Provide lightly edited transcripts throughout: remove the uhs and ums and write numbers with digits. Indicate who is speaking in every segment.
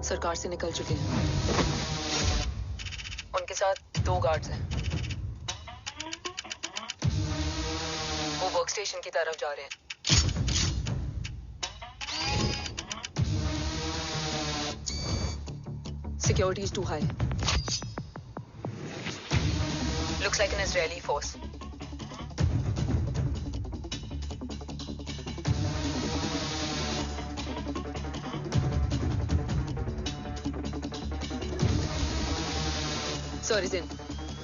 Speaker 1: सरकार से निकल चुके हैं। उनके साथ 2 गार्ड्स हैं। वो वर्क स्टेशन की तरफ जा रहे हैं। Security is too high. Looks like an Israeli force. Sir is in.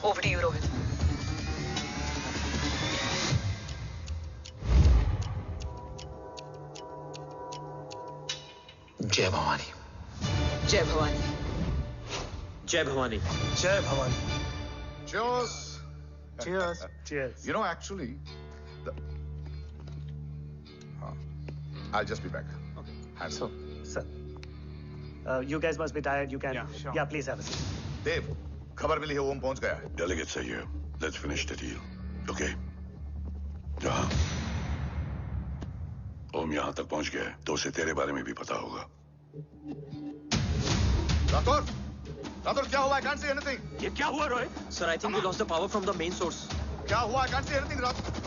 Speaker 1: Over to you, Rohit.
Speaker 2: जय भवानी।
Speaker 1: जय भवानी।
Speaker 3: जय भवानी।
Speaker 2: जय Bhavani.
Speaker 4: Cheers.
Speaker 2: Cheers. Cheers.
Speaker 4: You know, actually, I'll just be back.
Speaker 2: Okay.
Speaker 4: Hands
Speaker 2: So, sir, you guys must be tired. You can.
Speaker 5: Yeah, sure.
Speaker 2: Yeah, please have a seat.
Speaker 4: Dave, खबर मिली है ओम पहुंच गया है।
Speaker 6: Delegates are here. Let's finish the deal. Okay? जहाँ ओम यहाँ तक पहुंच गया है, तो उसे तेरे बारे में भी पता होगा।
Speaker 4: राठौर क्या हुआ? I can't see anything.
Speaker 3: ये क्या हुआ Rohit? Sir, I think we lost the power from the main source.
Speaker 4: क्या हुआ? I can't see anything, Rathore.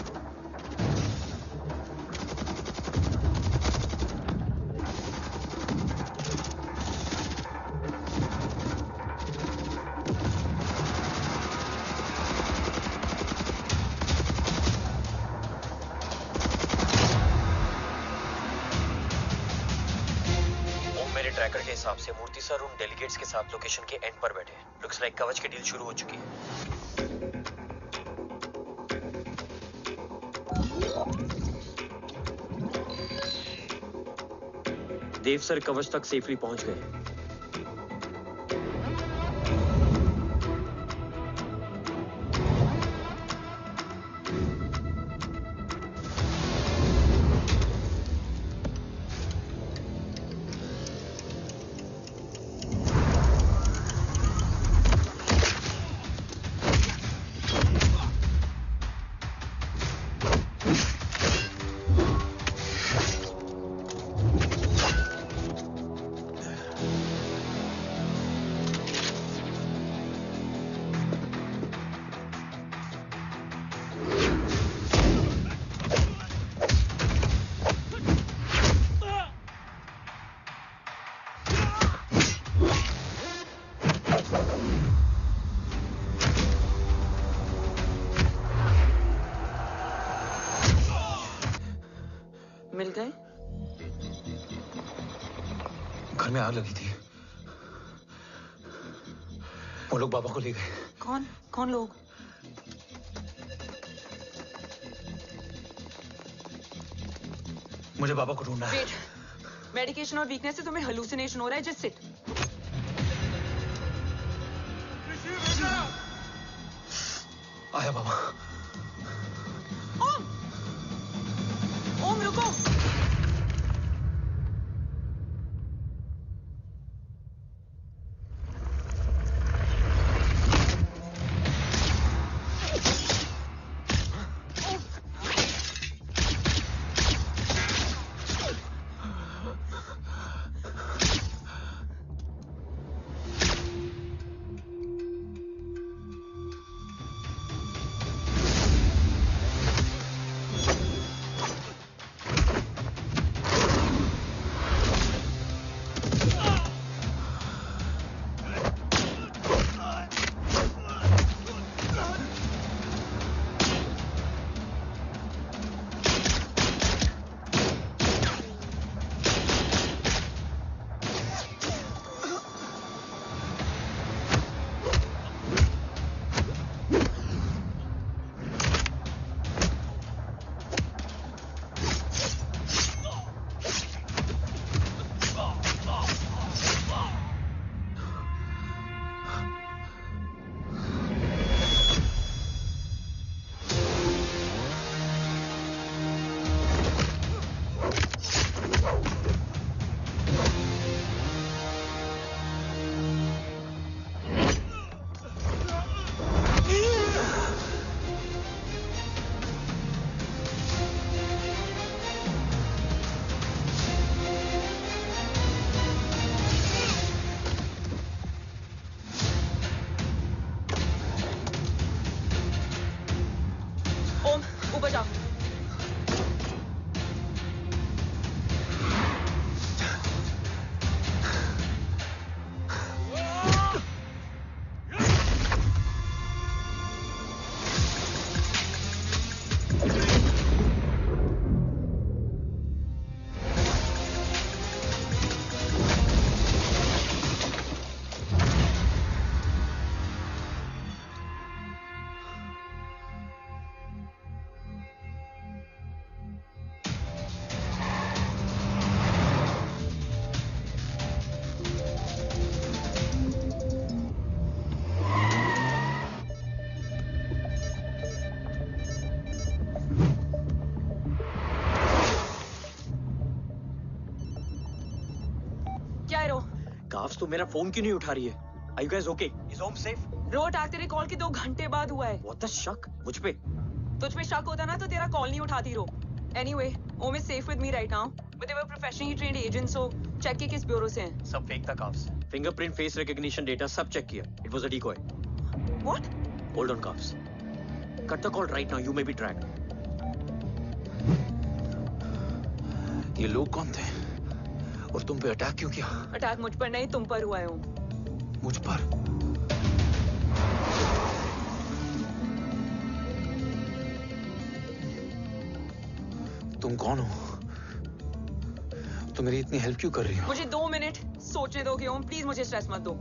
Speaker 3: Tracker के हिसाब से मूर्ति सर उन डेलीगेट्स के साथ लोकेशन के एंड पर बैठे हैं। लुक्स लाइक कवच की डील शुरू हो चुकी है। देव सर कवच तक सेफली पहुंच गए।
Speaker 1: मिल गए?
Speaker 2: घर में आग लगी थी। वो लोग बाबा को ले गए।
Speaker 1: कौन? कौन लोग?
Speaker 2: मुझे बाबा को ढूंढना है।
Speaker 1: वेट, मेडिकेशन और वीकनेस से तुम्हें हेलुसिनेशन हो रहा है। Just sit.
Speaker 2: आया बाबा।
Speaker 1: ओम! ओम रुको।
Speaker 3: कव्स, तू मेरा फोन क्यों नहीं उठा रही है? Are you guys okay? Is home safe?
Speaker 1: रो अटैक तेरे कॉल के 2 घंटे बाद हुआ है।
Speaker 3: What the शक? मुझ पे?
Speaker 1: तुझ पे शक होता ना तो तेरा कॉल नहीं उठाती रो। Anyway, Om is safe with me right now. But they were professionally trained agents, so check के किस ब्यूरो से हैं।
Speaker 3: सब फेक था कव्स। फिंगरप्रिंट, फेस रिकॉग्निशन डेटा सब चेक किया। It was a decoy.
Speaker 1: What?
Speaker 3: Hold on कव्स। Cut the call right now. You may be tracked.
Speaker 5: ये लोग कौन थे? और तुम पे अटैक क्यों किया?
Speaker 1: अटैक मुझ पर नहीं, तुम पर हुआ है ओम।
Speaker 5: मुझ पर? तुम कौन हो? तुम मेरी इतनी हेल्प क्यों कर रही हो?
Speaker 1: मुझे 2 मिनट सोचने दोगे ओम, प्लीज मुझे स्ट्रेस मत दो।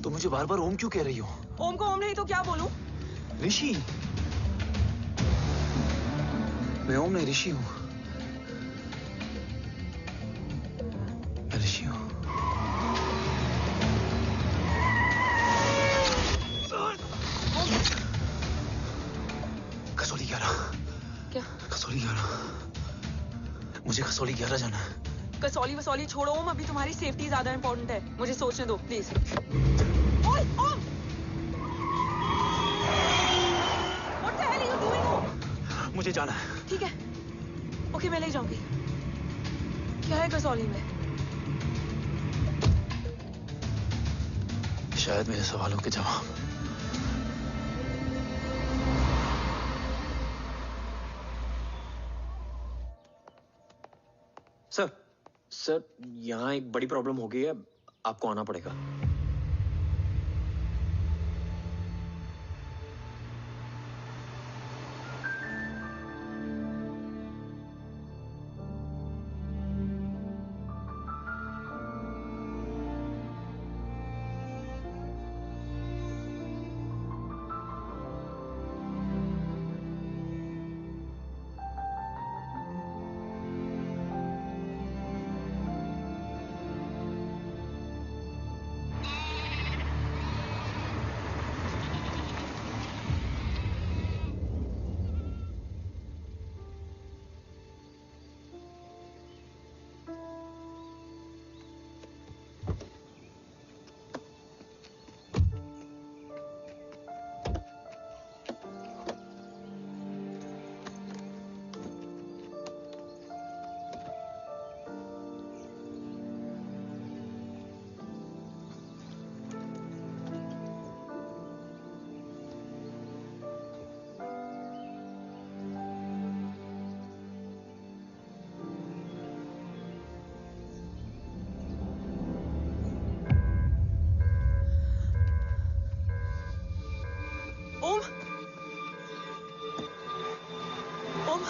Speaker 5: तुम मुझे बार बार ओम क्यों कह रही हो?
Speaker 1: ओम को ओम नहीं तो क्या बोलूं?
Speaker 5: ऋषि। मैं ओम नहीं, ऋषि हूं। मैं ऋषि हूं। कसौली 11।
Speaker 1: क्या?
Speaker 5: कसौली 11। मुझे कसौली 11 जाना है।
Speaker 1: कसौली वसौली छोड़ो ओम, अभी तुम्हारी सेफ्टी ज्यादा इंपॉर्टेंट है। मुझे सोचने दो प्लीज। ओए ओम! What the hell are you doing ओम?
Speaker 5: मुझे जाना है।
Speaker 1: ठीक है। ओके मैं ले जाऊंगी। क्या है कसौली में?
Speaker 5: शायद मेरे सवालों के जवाब।
Speaker 3: सर, यहाँ एक बड़ी प्रॉब्लम हो गई है। आपको आना पड़ेगा।
Speaker 1: ओम! ओम!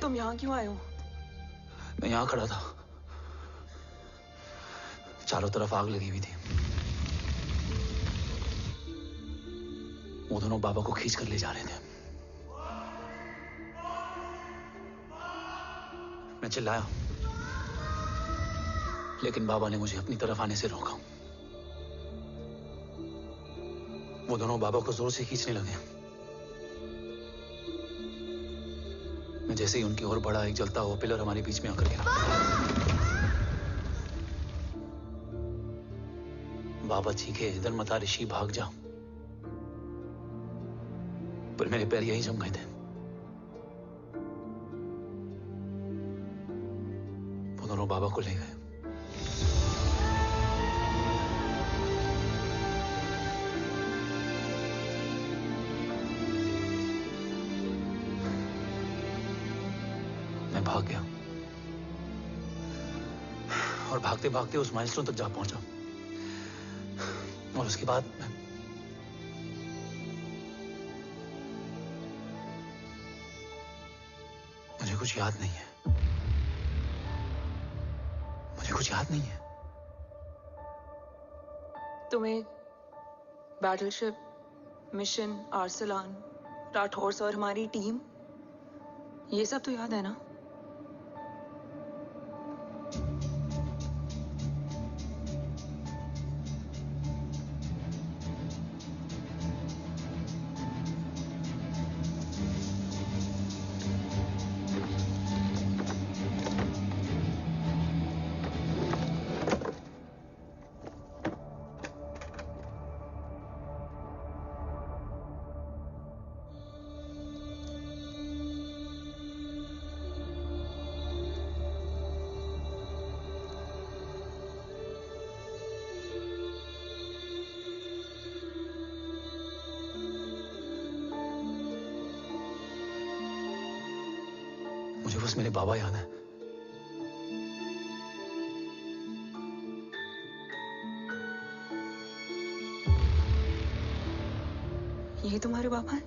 Speaker 1: तुम यहाँ क्यों आए हो?
Speaker 5: मैं यहाँ खड़ा था। चारों तरफ आग लगी हुई थी। वो दोनों बाबा को खींच कर ले जा रहे थे। मैं चिल्लाया, लेकिन बाबा ने मुझे अपनी तरफ आने से रोका। वो दोनों बाबा को जोर से खींचने लगे। मैं जैसे ही उनकी ओर बढ़ा, एक जलता हुआ पिलर हमारे बीच में आकर गिरा। बाबा चीखे, इधर मत आ ऋषि, भाग जा। पर मेरे पैर यहीं जम गए थे। वो दोनों बाबा को ले गए। मैं भाग गया और भागते भागते उस माइलस्टोन तक जा पहुंचा। और उसके बाद मुझे कुछ याद नहीं है। मुझे कुछ याद नहीं है।
Speaker 1: तुम्हें बैटलशिप, मिशन, आर्सलान, राठौर और हमारी टीम, ये सब तो याद है ना?
Speaker 5: मुझे बस मेरे बाबा याद है।
Speaker 1: ये तुम्हारे बाबा हैं?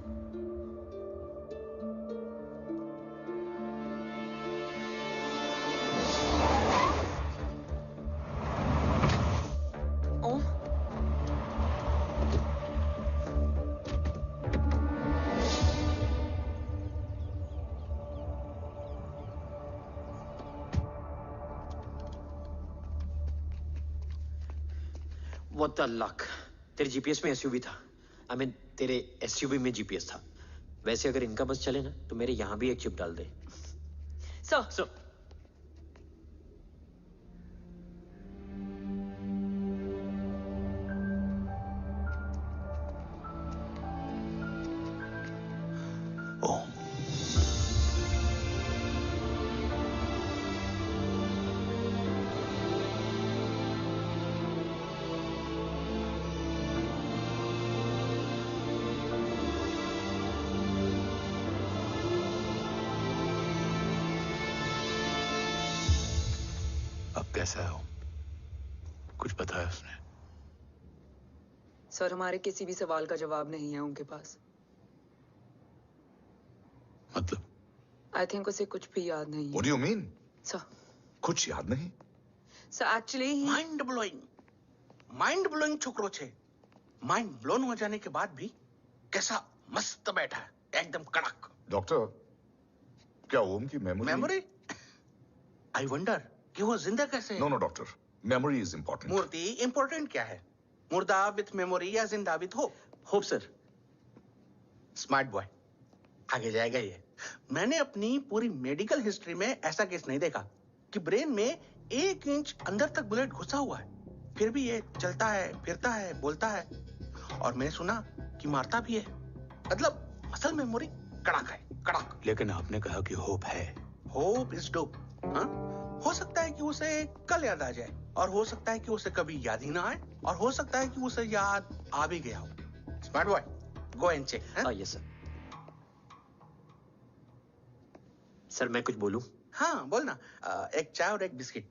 Speaker 1: ओम,
Speaker 3: What the luck? तेरे जीपीएस में एसयूवी था। I mean, तेरे एसयूवी में जीपीएस था। वैसे अगर इनका बस चले ना, तो मेरे यहाँ भी एक चिप डाल दे।
Speaker 1: सर।
Speaker 5: ओम, अब कैसा है ओम? कुछ पता है उसने?
Speaker 1: सर, हमारे किसी भी सवाल का जवाब नहीं है उनके पास।
Speaker 5: मतलब?
Speaker 1: आई थिंक उसे कुछ भी याद नहीं है।
Speaker 4: What do you mean?
Speaker 1: Sir,
Speaker 4: कुछ याद नहीं?
Speaker 1: सर एक्चुअली
Speaker 7: माइंड ब्लोइंग छोकरो छे। माइंड ब्लोन हो जाने के बाद भी कैसा मस्त बैठा है, एकदम कड़क।
Speaker 4: डॉक्टर, क्या ओम की
Speaker 7: मेमोरी? आई वंडर कि वो जिंदा कैसे है?
Speaker 4: No doctor, memory is important.
Speaker 7: मूर्ति इंपॉर्टेंट क्या है? मुर्दा विथ मेमोरी या जिंदा with hope?
Speaker 3: Hope sir.
Speaker 7: Smart boy, आगे जाएगा ये। मैंने अपनी पूरी मेडिकल हिस्ट्री में ऐसा केस नहीं देखा कि ब्रेन में 1 इंच अंदर तक बुलेट घुसा हुआ है, फिर भी ये चलता है, फिरता है, बोलता है, और मैंने सुना कि मारता भी है। मतलब असल मेमोरी कड़क है, कड़क।
Speaker 5: लेकिन आपने कहा कि होप है।
Speaker 7: Hope is dope. हाँ, हो सकता है कि उसे कल याद आ जाए, और हो सकता है कि उसे कभी याद ही ना आए, और हो सकता है कि उसे याद आ भी गया हो। Smart boy, go and check.
Speaker 3: Yes sir. Sir मैं कुछ बोलूं?
Speaker 7: हाँ बोलना। एक चाय और एक बिस्किट।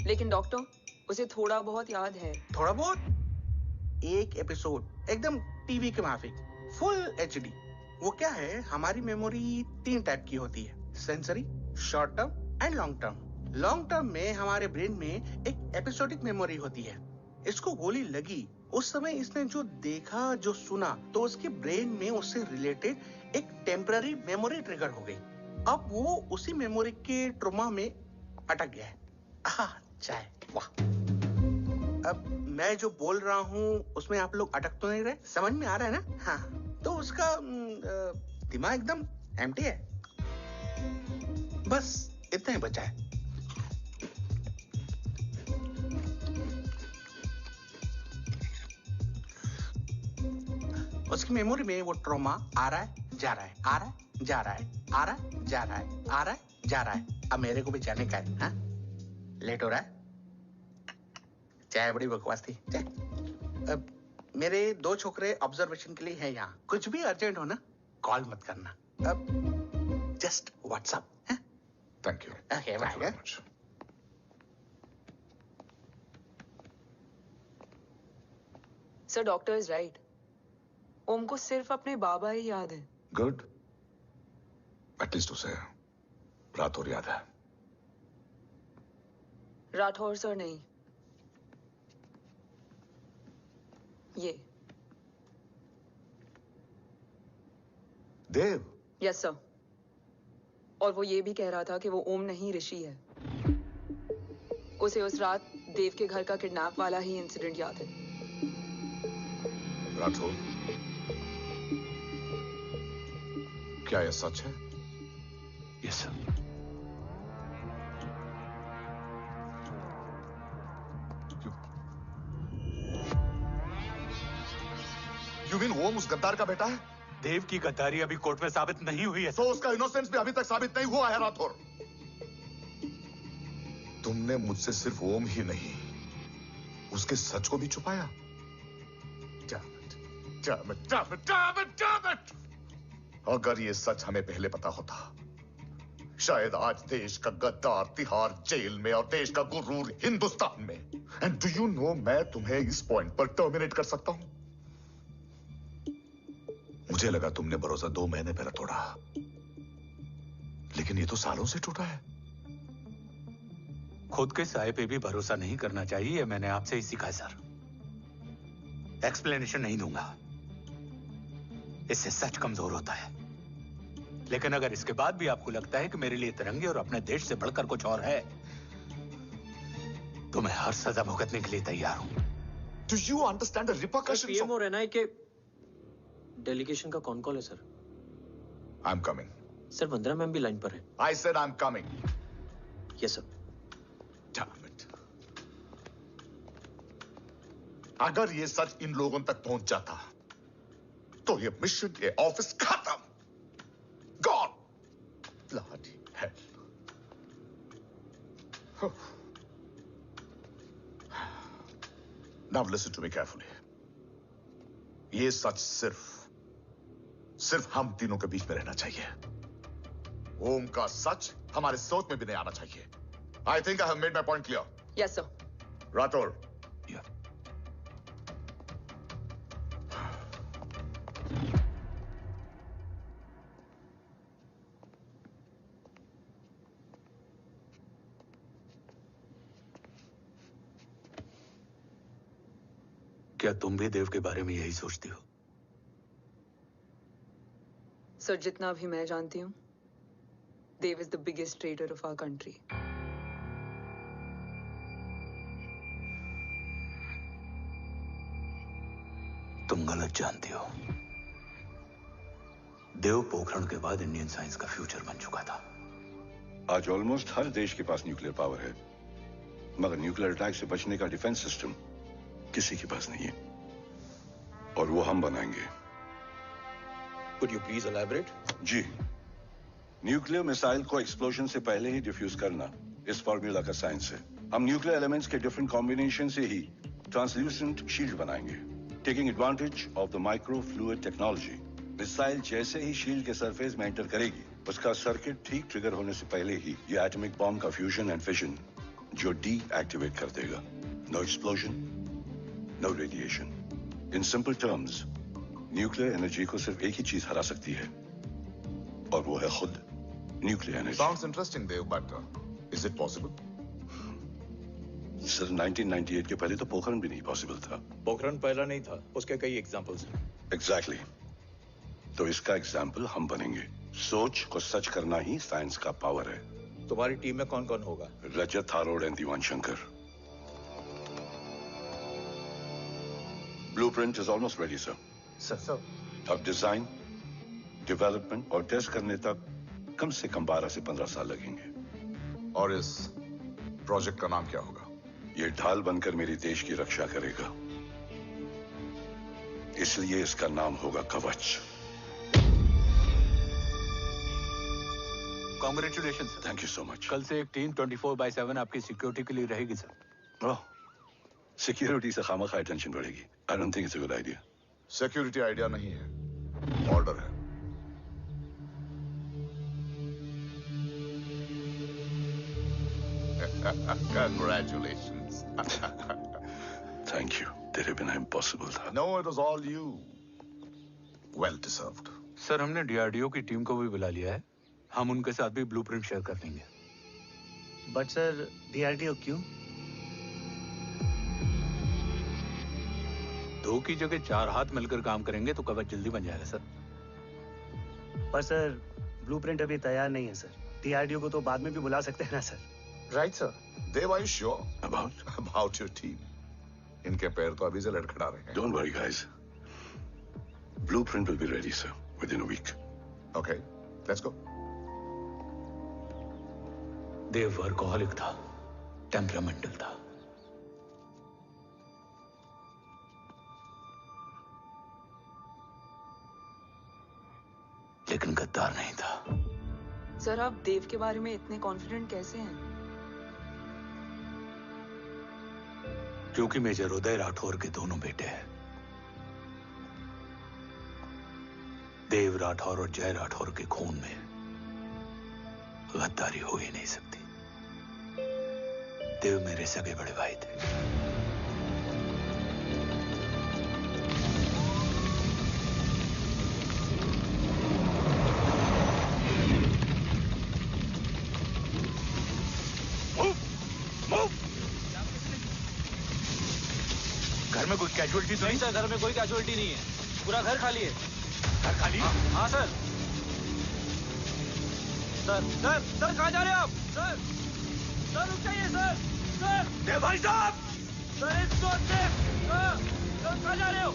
Speaker 1: लेकिन डॉक्टर, उसे थोड़ा बहुत याद है।
Speaker 7: थोड़ा बहुत? एक एपिसोड एकदम टीवी के माफिक, फुल एचडी। वो क्या है, हमारी मेमोरी 3 टाइप की होती है, sensory, short term and long term. Long term में हमारे ब्रेन में एक एपिसोडिक मेमोरी होती है। इसको गोली लगी, उस समय इसने जो देखा, जो सुना, तो उसके ब्रेन में उससे रिलेटेड एक टेम्पररी मेमोरी ट्रिगर हो गई। अब वो उसी मेमोरी के ट्रॉमा में अटक गया है। चाय। वाह। अब मैं जो बोल रहा हूँ उसमें आप लोग अटक तो नहीं रहे? समझ में आ रहा है ना? हाँ, तो उसका दिमाग एकदम एम्प्टी है। बस इतना ही बचा है। उसकी मेमोरी में वो ट्रॉमा आ रहा है, जा रहा है, आ रहा है, जा रहा है, आ रहा है, जा रहा है, आ रहा है, जा रहा है। अब मेरे को भी जाने का है। हाँ? लेट हो रहा है? चाय बड़ी बकवास थी। चाय। अब मेरे 2 छोकरे ऑब्जर्वेशन के लिए हैं यहाँ। कुछ भी अर्जेंट हो ना, कॉल मत करना। अब just WhatsApp.
Speaker 4: Thank you.
Speaker 7: Okay, bye.
Speaker 1: Sir, doctor is right. Om को सिर्फ अपने बाबा ही याद है।
Speaker 4: गुड। एटलीस्ट उसे राठौर याद है।
Speaker 1: राठौर सर नहीं, ये
Speaker 4: देव।
Speaker 1: Yes sir. और वो ये भी कह रहा था कि वो ओम नहीं, ऋषि है। उसे उस रात देव के घर का किडनैप वाला ही इंसिडेंट याद है।
Speaker 4: राठौर, क्या यह सच है?
Speaker 5: Yes sir.
Speaker 4: यू मीन ओम उस गद्दार का बेटा है?
Speaker 5: देव की गद्दारी अभी कोर्ट में साबित नहीं हुई है।
Speaker 4: तो उसका इनोसेंस भी अभी तक साबित नहीं हुआ है राठौर। तुमने मुझसे सिर्फ ओम ही नहीं, उसके सच को भी छुपाया। Damn it! अगर ये सच हमें पहले पता होता, शायद आज देश का गद्दार तिहाड़ जेल में और देश का गुरूर हिंदुस्तान में। एंड डू यू नो, मैं तुम्हें इस पॉइंट पर टर्मिनेट कर सकता हूं। मुझे लगा तुमने भरोसा 2 महीने पहले तोड़ा, लेकिन ये तो सालों से टूटा है।
Speaker 5: खुद के साये पे भी भरोसा नहीं करना चाहिए, मैंने आपसे ही सीखा है सर। एक्सप्लेनेशन नहीं दूंगा, इससे सच कमजोर होता है। लेकिन अगर इसके बाद भी आपको लगता है कि मेरे लिए तिरंगे और अपने देश से बढ़कर कुछ और है, तो मैं हर सजा भुगतने के लिए तैयार हूं।
Speaker 4: Do you understand the repercussions
Speaker 3: PM
Speaker 4: of...
Speaker 3: और एनआई के डेलीगेशन का कौन कॉल है sir?
Speaker 4: I'm coming.
Speaker 3: Sir, Vandana ma'am भी लाइन पर है।
Speaker 4: I said I'm coming.
Speaker 3: Yes sir.
Speaker 4: Damn it. अगर ये सच इन लोगों तक पहुंच जाता, तो ये मिशन, ये ऑफिस खत्म। Gone. Bloody hell. Now listen to me carefully. ये सच सिर्फ हम तीनों के बीच में रहना चाहिए। ओम का सच हमारे सोच में भी नहीं आना चाहिए। I think I have made my point clear.
Speaker 1: Yes sir.
Speaker 4: Rathore,
Speaker 5: क्या तुम भी देव के बारे में यही सोचती हो?
Speaker 1: सर, जितना भी मैं जानती हूँ, Dev is the biggest trader of our country.
Speaker 5: तुम गलत जानती हो। देव पोखरण के बाद इंडियन साइंस का फ्यूचर बन चुका था।
Speaker 6: आज ऑलमोस्ट हर देश के पास न्यूक्लियर पावर है, मगर न्यूक्लियर अटैक से बचने का डिफेंस सिस्टम किसी के पास नहीं है, और वो हम बनाएंगे।
Speaker 5: Could you please elaborate?
Speaker 6: जी, न्यूक्लियर मिसाइल को एक्सप्लोजन से पहले ही डिफ्यूज करना इस फॉर्मूला का साइंस है। हम न्यूक्लियर एलिमेंट्स के डिफरेंट कॉम्बिनेशन से ही ट्रांसल्यूसेंट शील्ड बनाएंगे, taking advantage of the micro fluid technology. Missile जैसे ही शील्ड के सरफेस में एंटर करेगी, उसका सर्किट ठीक ट्रिगर होने से पहले ही ये एटॉमिक बॉम्ब का फ्यूजन एंड फिशन जो डीएक्टिवेट कर देगा। No explosion, no radiation. In simple terms, nuclear energy को सिर्फ एक ही चीज हरा सकती है, और वो है खुद nuclear energy.
Speaker 4: Sounds interesting, Dev, but is it possible?
Speaker 6: Sir, 1998 के पहले तो पोखरण भी नहीं पॉसिबल था।
Speaker 5: पोखरण पहला नहीं था, उसके कई एग्जांपल्स हैं।
Speaker 6: एग्जैक्टली। तो इसका एग्जाम्पल हम बनेंगे। सोच को सच करना ही साइंस का पावर है।
Speaker 5: तुम्हारी टीम में कौन कौन होगा?
Speaker 6: Rajat, Tharod and Diwan Shankar. Blueprint is almost ready sir.
Speaker 2: Sir
Speaker 6: अब डिजाइन, डेवलपमेंट और टेस्ट करने तक कम से कम 12 से 15 साल लगेंगे।
Speaker 4: और इस प्रोजेक्ट का नाम क्या होगा?
Speaker 6: ये ढाल बनकर मेरे देश की रक्षा करेगा, इसलिए इसका नाम होगा कवच।
Speaker 5: Congratulation sir.
Speaker 6: Thank you so much.
Speaker 5: कल से एक टीम 24/7 आपकी सिक्योरिटी के लिए रहेगी सर।
Speaker 6: ओह, सिक्योरिटी से खामखा टेंशन बढ़ेगी। I don't think it's a good idea.
Speaker 4: Security idea नहीं है, ऑर्डर है। Congratulations.
Speaker 6: Thank you. तेरे बिना इम्पॉसिबल था।
Speaker 4: No, it was all you. Well deserved.
Speaker 5: Sir हमने डीआरडीओ की टीम को भी बुला लिया है, हम उनके साथ भी ब्लूप्रिंट शेयर कर लेंगे।
Speaker 2: बट सर डीआरडीओ क्यों?
Speaker 5: 2 की जगह 4 हाथ मिलकर काम करेंगे तो कवच जल्दी बन जाएगा सर।
Speaker 2: पर सर ब्लूप्रिंट अभी तैयार नहीं है सर। डीआरडीओ को तो बाद में भी बुला सकते हैं ना sir.
Speaker 7: Right sir.
Speaker 4: Dave, are you sure about your team? इनके पैर तो अभी से लड़खड़ा रहे हैं।
Speaker 6: Don't worry, guys. Blueprint will be ready, sir, within a week.
Speaker 4: Okay, let's go.
Speaker 5: Dev workaholic था, टेम्परामेंटल था। लेकिन गद्दार नहीं था।
Speaker 1: सर आप देव के बारे में इतने कॉन्फिडेंट कैसे हैं?
Speaker 5: क्योंकि मेजर उदय राठौर के दोनों बेटे हैं। देव राठौर और जय राठौर के खून में गद्दारी हो ही नहीं सकती। देव मेरे सगे बड़े भाई थे। घर में कोई कैजुअलिटी तो नहीं?
Speaker 8: सर घर में कोई कैजुअलिटी नहीं है, पूरा घर खाली है।
Speaker 5: घर खाली?
Speaker 8: हाँ सर। सर सर सर कहाँ जा रहे हैं आप? सर सर रुक जाइए सर। सर
Speaker 5: देव भाई साहब!
Speaker 8: Sir it's not safe. Sir कहाँ जा रहे हो?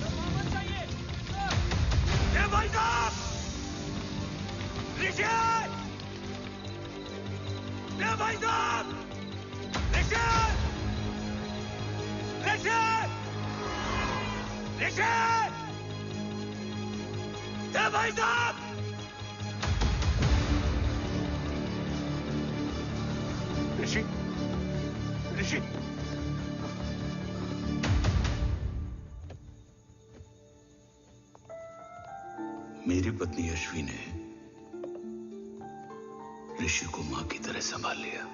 Speaker 8: सर वापस जाइए। सर
Speaker 5: देव भाई साहब! ऋषि! देव भाई साहब! ऋषि! ऋषि! ऋषि! देव भाई साहब! ऋषि! ऋषि! मेरी पत्नी अश्वी ने ऋषि को मां की तरह संभाल लिया।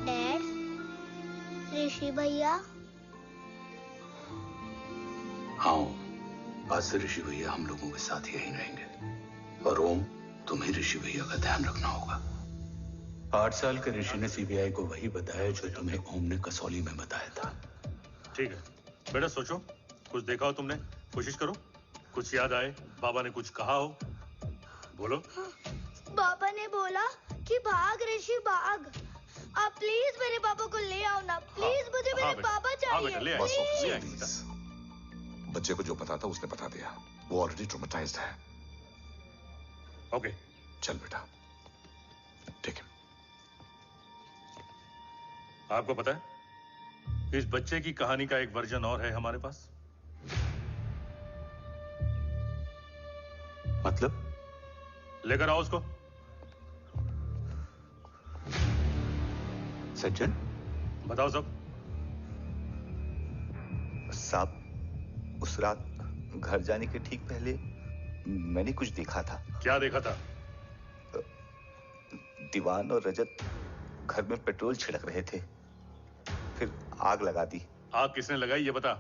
Speaker 9: डैड, ऋषि भैया।
Speaker 5: हाँ, आज से ऋषि भैया हम लोगों के साथ यहीं रहेंगे। और ओम, तुम्हें ऋषि भैया का ध्यान रखना होगा। 8 साल के ऋषि ने सीबीआई को वही बताया जो तुम्हें ओम ने कसौली में बताया था।
Speaker 10: ठीक है बेटा, सोचो, कुछ देखा हो तुमने, कोशिश करो, कुछ याद आए, बाबा ने कुछ कहा हो, बोलो।
Speaker 9: पापा ने बोला कि भाग ऋषि भाग। आप प्लीज मेरे पापा को ले आओ ना, प्लीज। मुझे मेरे पापा चाहिए।
Speaker 10: ले
Speaker 4: बस
Speaker 10: आएंगे, ले
Speaker 4: प्लीज।
Speaker 10: आएंगे।
Speaker 4: बच्चे को जो पता था उसने बता दिया। वो ऑलरेडी ट्रॉमेटाइज्ड है।
Speaker 10: ओके,
Speaker 4: चल बेटा, ठीक है।
Speaker 10: आपको पता है इस बच्चे की कहानी का एक वर्जन और है हमारे पास।
Speaker 5: मतलब?
Speaker 10: लेकर आओ उसको।
Speaker 5: सज्जन,
Speaker 10: बताओ सब।
Speaker 11: साहब, उस रात घर जाने के ठीक पहले मैंने कुछ देखा था।
Speaker 10: क्या देखा था?
Speaker 11: दीवान और रजत घर में पेट्रोल छिड़क रहे थे, फिर आग लगा दी।
Speaker 10: आग किसने लगाई ये बता।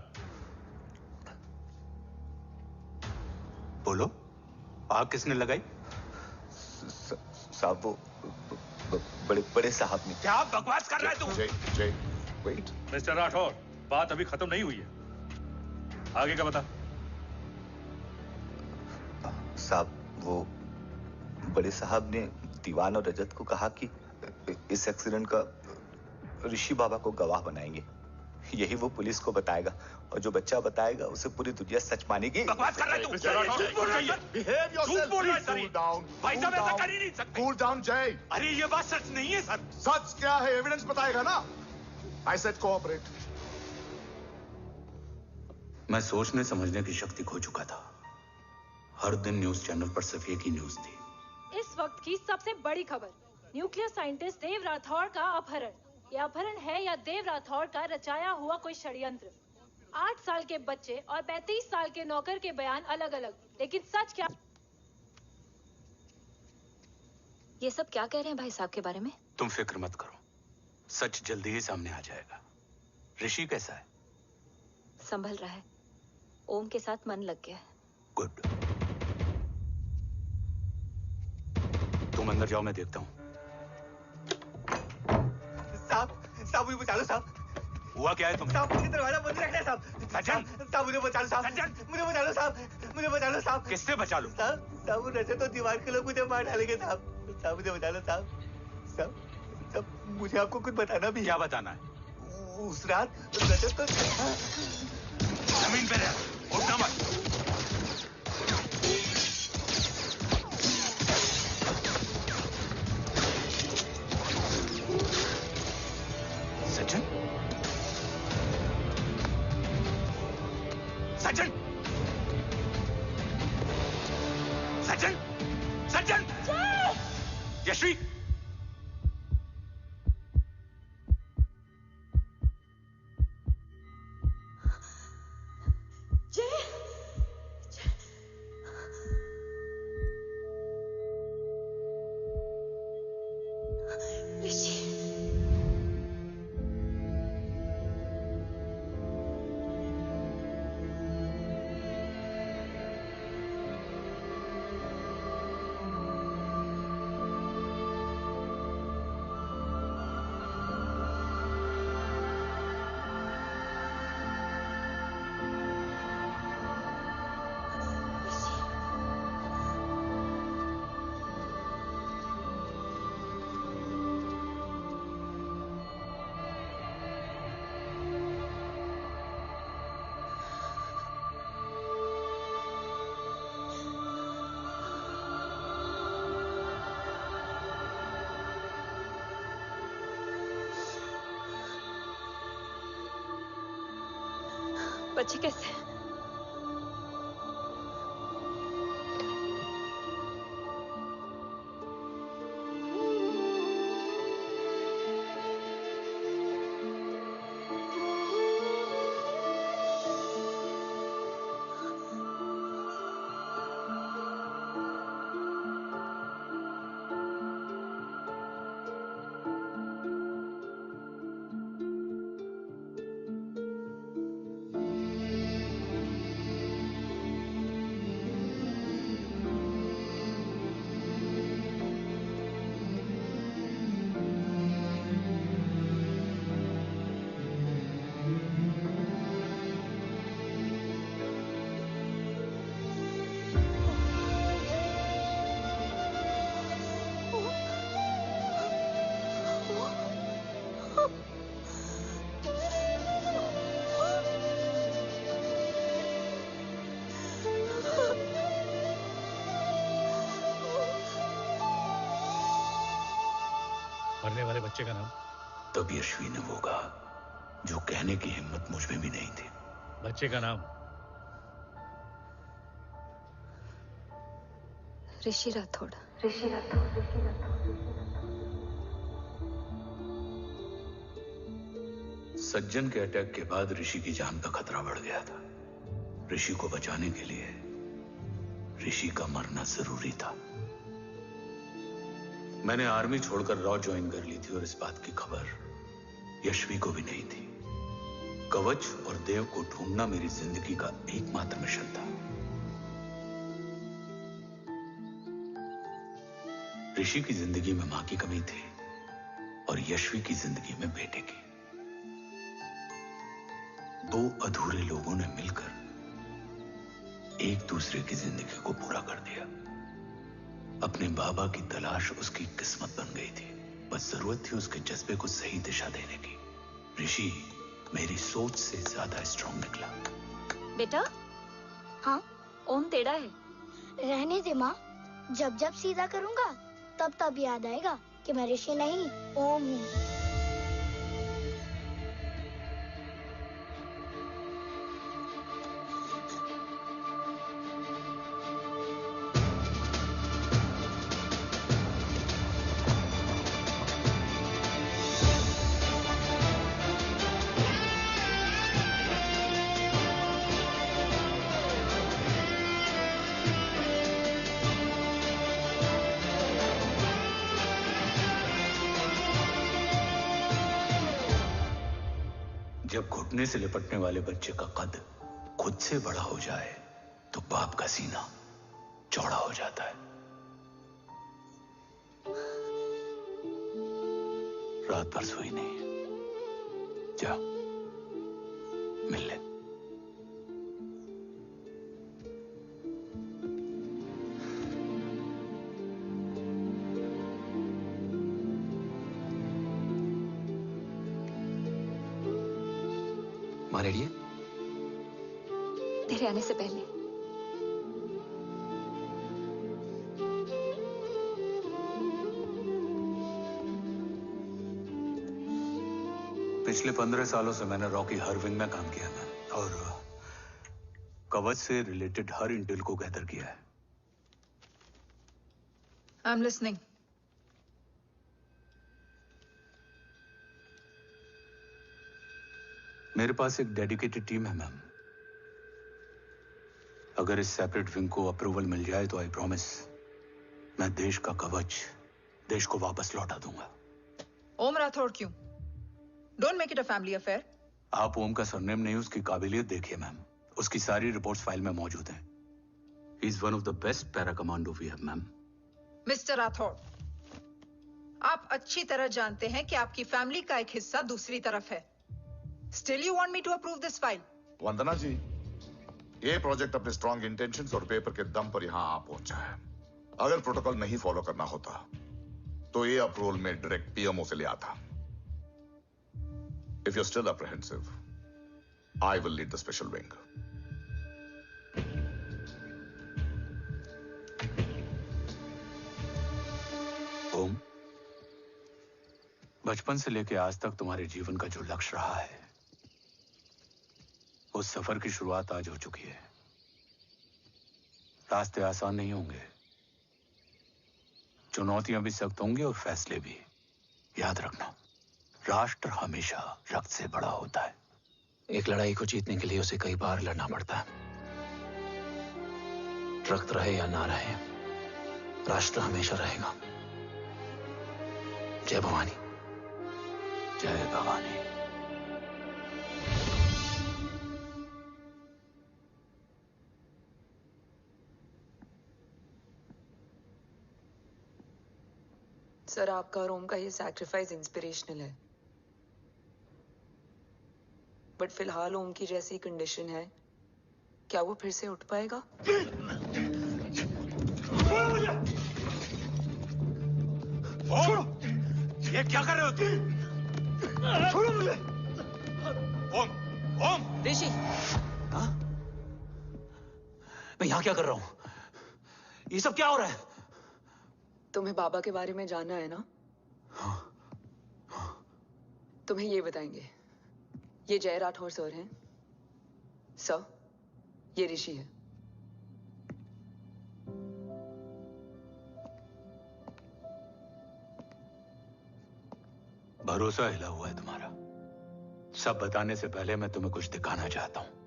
Speaker 5: बोलो, आग किसने लगाई?
Speaker 11: साहब, वो बड़े बड़े साहब ने।
Speaker 5: क्या बकवास कर रहा है तू?
Speaker 4: जय, वेट।
Speaker 10: मिस्टर राठौर, बात अभी खत्म नहीं हुई है। आगे का बता।
Speaker 11: साहब, वो बड़े साहब ने दीवान और रजत को कहा कि इस एक्सीडेंट का ऋषि बाबा को गवाह बनाएंगे। यही वो पुलिस को बताएगा और जो बच्चा बताएगा उसे पूरी दुनिया सच मानेगी।
Speaker 12: बकवास कर रहा है तू। झूठ बोल रही है।
Speaker 4: Behave yourself.
Speaker 12: झूठ बोल रहा है सर।
Speaker 4: Cool down.
Speaker 12: भाई साहब ऐसा कर ही नहीं सकते।
Speaker 4: Cool down, जय।
Speaker 12: अरे ये बात सच नहीं है सर।
Speaker 4: सच क्या है? एविडेंस बताएगा ना। I said cooperate.
Speaker 5: मैं सोचने समझने की शक्ति खो चुका था। हर दिन न्यूज चैनल पर सिर्फ एक ही न्यूज थी।
Speaker 13: इस वक्त की सबसे बड़ी खबर, न्यूक्लियर साइंटिस्ट देव राठौड़ का अपहरण। यह अपहरण है या देव राठौड़ का रचाया हुआ कोई षड्यंत्र। 8 साल के बच्चे और 35 साल के नौकर के बयान अलग अलग, लेकिन सच क्या?
Speaker 14: ये सब क्या कह रहे हैं भाई साहब के बारे में?
Speaker 5: तुम फिक्र मत करो, सच जल्दी ही सामने आ जाएगा। ऋषि कैसा है?
Speaker 14: संभल रहा है। ओम के साथ मन लग गया है।
Speaker 5: गुड। तुम अंदर जाओ, मैं देखता हूँ।
Speaker 11: साहब मुझे बचा लो साहब।
Speaker 5: हुआ क्या है तुम्हें?
Speaker 11: साहब मुझे दरवाजा बंद रखना है साहब।
Speaker 5: सज्जन,
Speaker 11: साहब मुझे बचा लो साहब।
Speaker 5: सज्जन,
Speaker 11: मुझे बचा लो साहब। मुझे बचा लो साहब।
Speaker 5: किससे बचा लो?
Speaker 11: साहब वो रजत तो दीवार के लोग मुझे मार डालेंगे साहब। साहब मुझे बचा लो साहब। साहब मुझे आपको कुछ बताना भी है।
Speaker 5: क्या बताना है?
Speaker 11: उस रात रजत तो
Speaker 5: जमीन पे रह, उठना मत। सज्जन, सज्जन, सज्जन, सज्जन, यशवी,
Speaker 14: बच्चे कैसे हैं?
Speaker 10: मरने वाले बच्चे का नाम?
Speaker 5: तब यशवी ने वो कहा जो कहने की हिम्मत मुझ में भी नहीं थी।
Speaker 10: बच्चे का नाम?
Speaker 14: ऋषि राठौड़।
Speaker 5: सज्जन के अटैक के बाद ऋषि की जान का खतरा बढ़ गया था। ऋषि को बचाने के लिए ऋषि का मरना जरूरी था। मैंने आर्मी छोड़कर रॉ ज्वाइन कर ली थी और इस बात की खबर यशवी को भी नहीं थी। कवच और देव को ढूंढना मेरी जिंदगी का एकमात्र मिशन था। ऋषि की जिंदगी में मां की कमी थी और यशवी की जिंदगी में बेटे की। दो अधूरे लोगों ने मिलकर एक दूसरे की जिंदगी को पूरा कर दिया। अपने बाबा की तलाश उसकी किस्मत बन गई थी, बस जरूरत थी उसके जज्बे को सही दिशा देने की। ऋषि मेरी सोच से ज्यादा स्ट्रांग निकला।
Speaker 14: बेटा,
Speaker 9: हाँ
Speaker 14: ओम टेढ़ा है।
Speaker 9: रहने दे माँ, जब जब सीधा करूँगा तब तब याद आएगा कि मैं ऋषि नहीं ओम हूँ।
Speaker 5: जब घुटने से लिपटने वाले बच्चे का कद खुद से बड़ा हो जाए तो बाप का सीना चौड़ा हो जाता है। रात भर सोई नहीं, जा मिल ले।
Speaker 3: माँ रेडी है?
Speaker 14: तेरे आने से पहले।
Speaker 5: पिछले 15 सालों से मैंने रॉकी हर विंग में काम किया है और कवच से रिलेटेड हर इंटेल को गैदर किया है।
Speaker 1: I am listening.
Speaker 5: मेरे पास एक डेडिकेटेड टीम है मैम। अगर इस सेपरेट विंग को अप्रूवल मिल जाए तो आई प्रॉमिस मैं देश का कवच देश को वापस लौटा दूंगा।
Speaker 1: ओम राठौड़ क्यों? Don't make it a family affair.
Speaker 5: आप ओम का सरनेम नहीं, उसकी काबिलियत देखिए मैम। उसकी सारी रिपोर्ट्स फाइल में मौजूद हैं। He is one of the best para commando we have ma'am.
Speaker 1: Mister Rathore, आप अच्छी तरह जानते हैं कि आपकी फैमिली का एक हिस्सा दूसरी तरफ है। Still you want me to approve this file?
Speaker 4: वंदना जी, ये प्रोजेक्ट अपने स्ट्रॉन्ग इंटेंशंस और पेपर के दम पर यहाँ आ पहुंचा है। अगर प्रोटोकॉल नहीं फॉलो करना होता तो ये अप्रूवल में डायरेक्ट पीएमओ से ले आता। If you're still apprehensive, I will lead the special wing.
Speaker 5: ओम, बचपन से लेकर आज तक तुम्हारे जीवन का जो लक्ष्य रहा है, उस सफर की शुरुआत आज हो चुकी है। रास्ते आसान नहीं होंगे, चुनौतियां भी सख्त होंगी और फैसले भी। याद रखना, राष्ट्र हमेशा रक्त से बड़ा होता है।
Speaker 3: एक लड़ाई को जीतने के लिए उसे कई बार लड़ना पड़ता है। रक्त रहे या ना रहे, राष्ट्र हमेशा रहेगा। जय भवानी।
Speaker 5: जय भवानी।
Speaker 1: सर, आपका और ओम का ये सैक्रिफाइस इंस्पिरेशनल है, बट फिलहाल ओम की जैसी कंडीशन है, क्या वो फिर से उठ पाएगा?
Speaker 12: छोड़ो! ये क्या कर रहे हो तुम? छोड़ो मुझे! ओम! ओम!
Speaker 3: ऋषि! हाँ? मैं यहाँ क्या कर रहा हूँ? ये सब क्या हो रहा है?
Speaker 1: तुम्हें बाबा के बारे में जानना है ना? तुम्हें ये बताएंगे। ये जय राठौर सर हैं। सर, ये ऋषि है।
Speaker 5: भरोसा हिला हुआ है तुम्हारा। सब बताने से पहले मैं तुम्हें कुछ दिखाना चाहता हूं।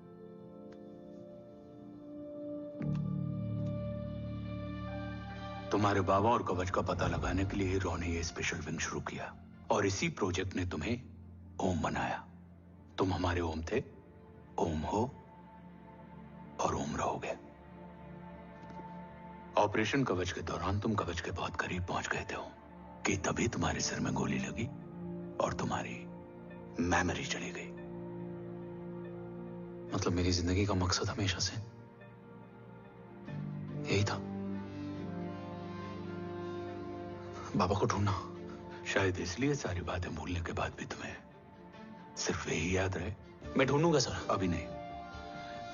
Speaker 5: तुम्हारे बाबा और कवच का पता लगाने के लिए हीरो ने ये स्पेशल विंग शुरू किया और इसी प्रोजेक्ट ने तुम्हें ओम बनाया। तुम हमारे ओम थे, ओम हो और ओम रहोगे। ऑपरेशन कवच के दौरान तुम कवच के बहुत करीब पहुंच गए थे कि तभी तुम्हारे सिर में गोली लगी और तुम्हारी मेमोरी चली गई।
Speaker 3: मतलब मेरी जिंदगी का मकसद हमेशा से
Speaker 5: यही था। बाबा को ढूंढना। शायद इसलिए सारी बातें भूलने के बाद भी तुम्हें सिर्फ यही याद रहे।
Speaker 3: मैं ढूंढूंगा सर।
Speaker 5: अभी नहीं।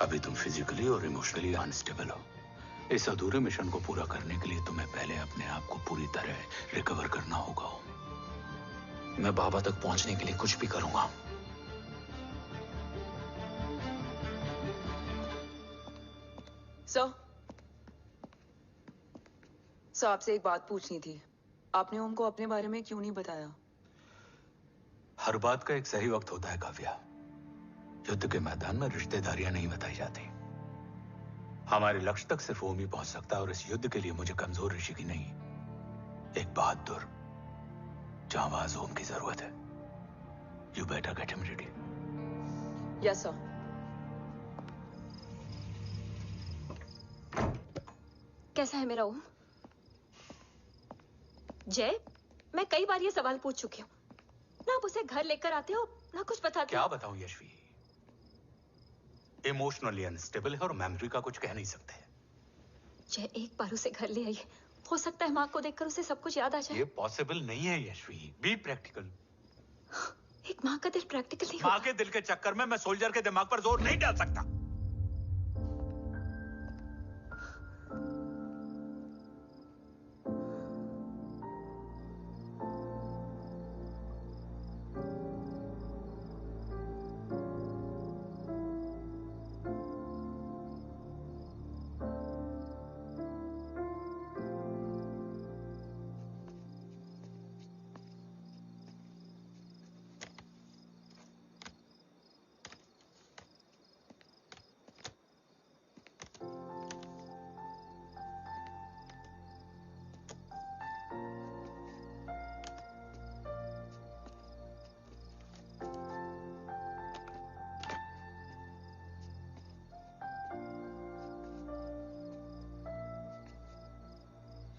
Speaker 5: अभी तुम फिजिकली और इमोशनली अनस्टेबल हो। इस अधूरे मिशन को पूरा करने के लिए तुम्हें पहले अपने आप को पूरी तरह रिकवर करना होगा।
Speaker 3: मैं बाबा तक पहुंचने के लिए कुछ भी करूंगा।
Speaker 1: सर आपसे एक बात पूछनी थी। आपने ओम को अपने बारे में क्यों नहीं बताया?
Speaker 5: हर बात का एक सही वक्त होता है काव्या। युद्ध के मैदान में रिश्तेदारियां नहीं बताई जाती। हमारे लक्ष्य तक सिर्फ ओम ही पहुंच सकता है और इस युद्ध के लिए मुझे कमजोर ऋषि की नहीं, एक बहादुर जांबाज ओम की जरूरत है। You better get him ready.
Speaker 1: Yes sir.
Speaker 14: कैसा है मेरा ओम? जय, मैं कई बार ये सवाल पूछ चुकी हूँ। ना आप उसे घर लेकर आते हो, ना कुछ बताते
Speaker 5: क्या
Speaker 14: हो।
Speaker 5: बताऊं यशवी? इमोशनली अनस्टेबल है और मेमोरी का कुछ कह नहीं सकते।
Speaker 14: जय, एक बार उसे घर ले आइए। हो सकता है माँ को देखकर उसे सब कुछ याद आ जाए।
Speaker 5: ये पॉसिबल नहीं है यशवी। Be practical.
Speaker 14: एक माँ का दिल प्रैक्टिकल नहीं
Speaker 5: माँ
Speaker 14: होता।
Speaker 5: के दिल के चक्कर में मैं सोल्जर के दिमाग पर जोर नहीं डाल सकता।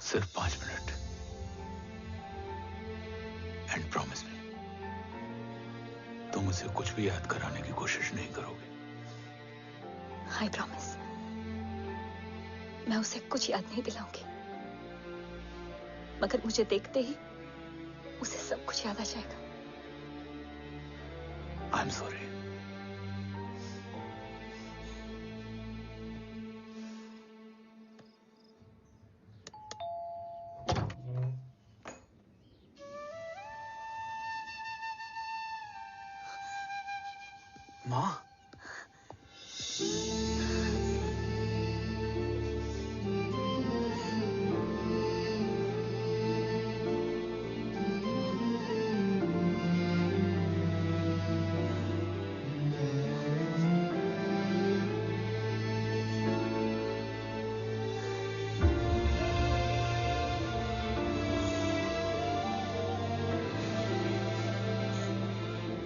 Speaker 5: सिर्फ 5 मिनट। एंड प्रॉमिस मी, तुम उसे कुछ भी याद कराने की कोशिश नहीं करोगे।
Speaker 14: I promise. मैं उसे कुछ याद नहीं दिलाऊंगी, मगर मुझे देखते ही उसे सब कुछ याद आ जाएगा।
Speaker 5: I am sorry. माँ,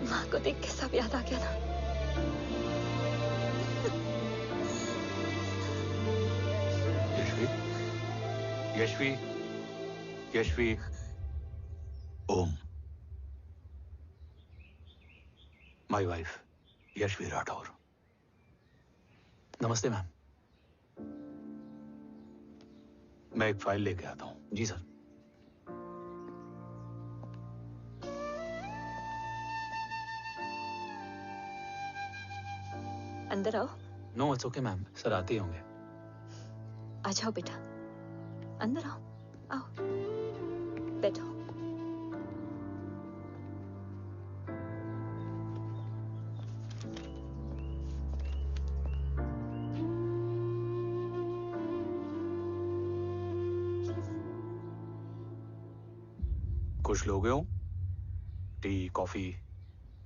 Speaker 14: माँ को देख के सब याद आ गया ना।
Speaker 5: Yashvi, Yashvi, Om, my wife Yashvi Rathore.
Speaker 3: नमस्ते मैम।
Speaker 5: मैं एक फाइल लेके आता हूं।
Speaker 3: जी सर।
Speaker 14: अंदर आओ।
Speaker 3: No it's okay ma'am, sir आते ही होंगे।
Speaker 14: आ जाओ बेटा, अंदर आओ। आओ, बैठो।
Speaker 5: कुछ लोगे हो? Tea, coffee?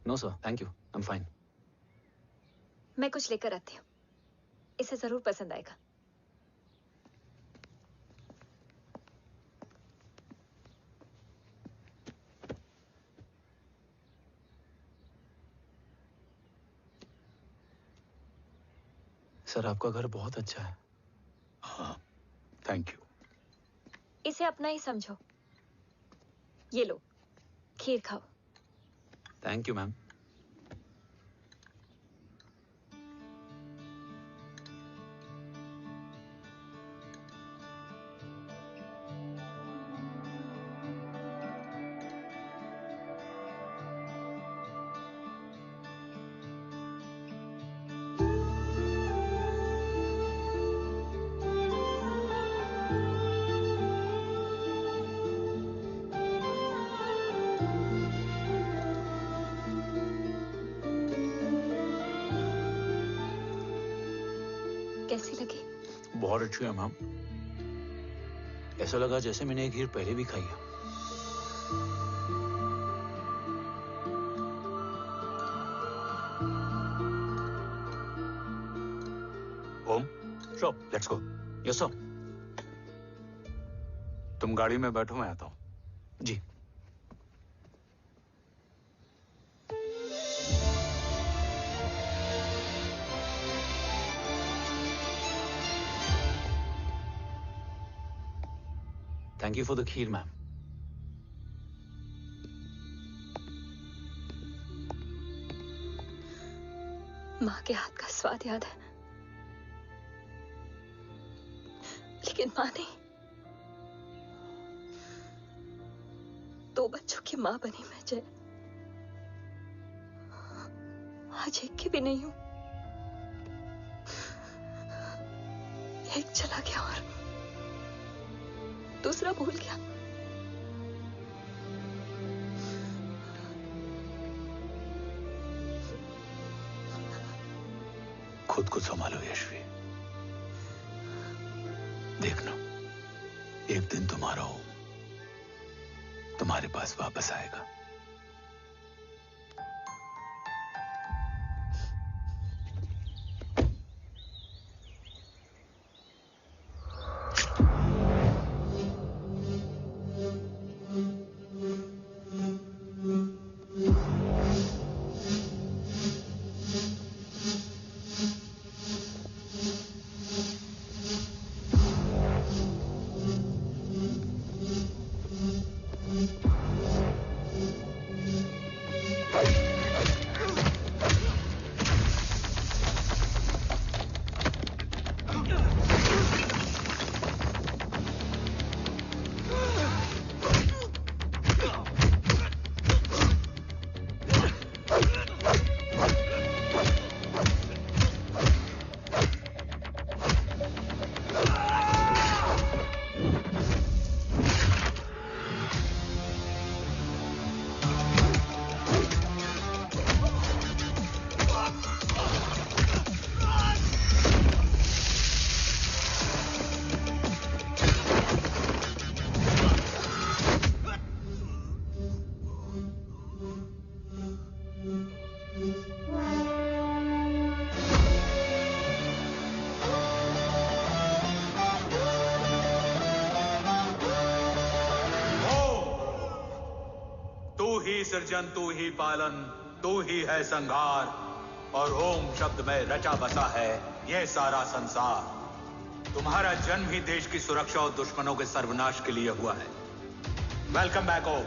Speaker 3: No sir, thank you, I am fine.
Speaker 14: मैं कुछ लेकर आती हूँ, इसे जरूर पसंद आएगा।
Speaker 3: सर आपका घर बहुत अच्छा है।
Speaker 5: हाँ, थैंक यू।
Speaker 14: इसे अपना ही समझो। ये लो, खीर खाओ।
Speaker 3: Thank you ma'am.
Speaker 14: कैसी लगी?
Speaker 5: बहुत अच्छी है मैम। ऐसा लगा जैसे मैंने एक हीर पहले भी खाई है। ओम, चलो लेट्स गो। Yes sir. तुम गाड़ी में बैठो, मैं आता हूं। जी। Thank you for the kheer, ma'am.
Speaker 14: माँ के हाथ का स्वाद याद है, लेकिन माँ नहीं। 2 बच्चों की माँ बनी मैं जय। आज एक की भी नहीं हूं। एक चला गया और दूसरा भूल गया।
Speaker 5: खुद को संभालो यशवी। देखना, एक दिन तुम्हारा हो तुम्हारे पास वापस आएगा। सृजन तू ही पालन, तू ही है संहार, और ओम शब्द में रचा बसा है यह सारा संसार। तुम्हारा जन्म ही देश की सुरक्षा और दुश्मनों के सर्वनाश के लिए हुआ है। वेलकम बैक ओम।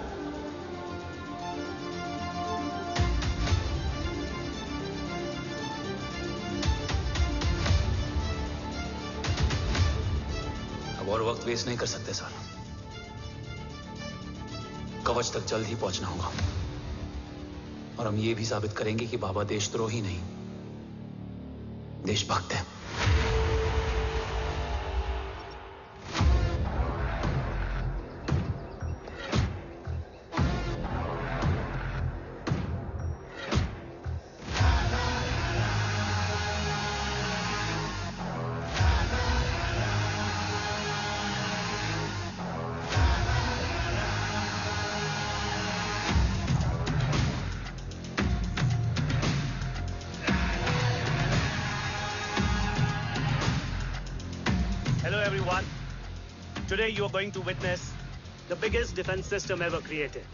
Speaker 15: अब और वक्त वेस्ट नहीं कर सकते सर। कवच तक जल्द ही पहुंचना होगा और हम ये भी साबित करेंगे कि बाबा देशद्रोही नहीं, देशभक्त है।
Speaker 2: Today you are going to witness the biggest defense system ever created.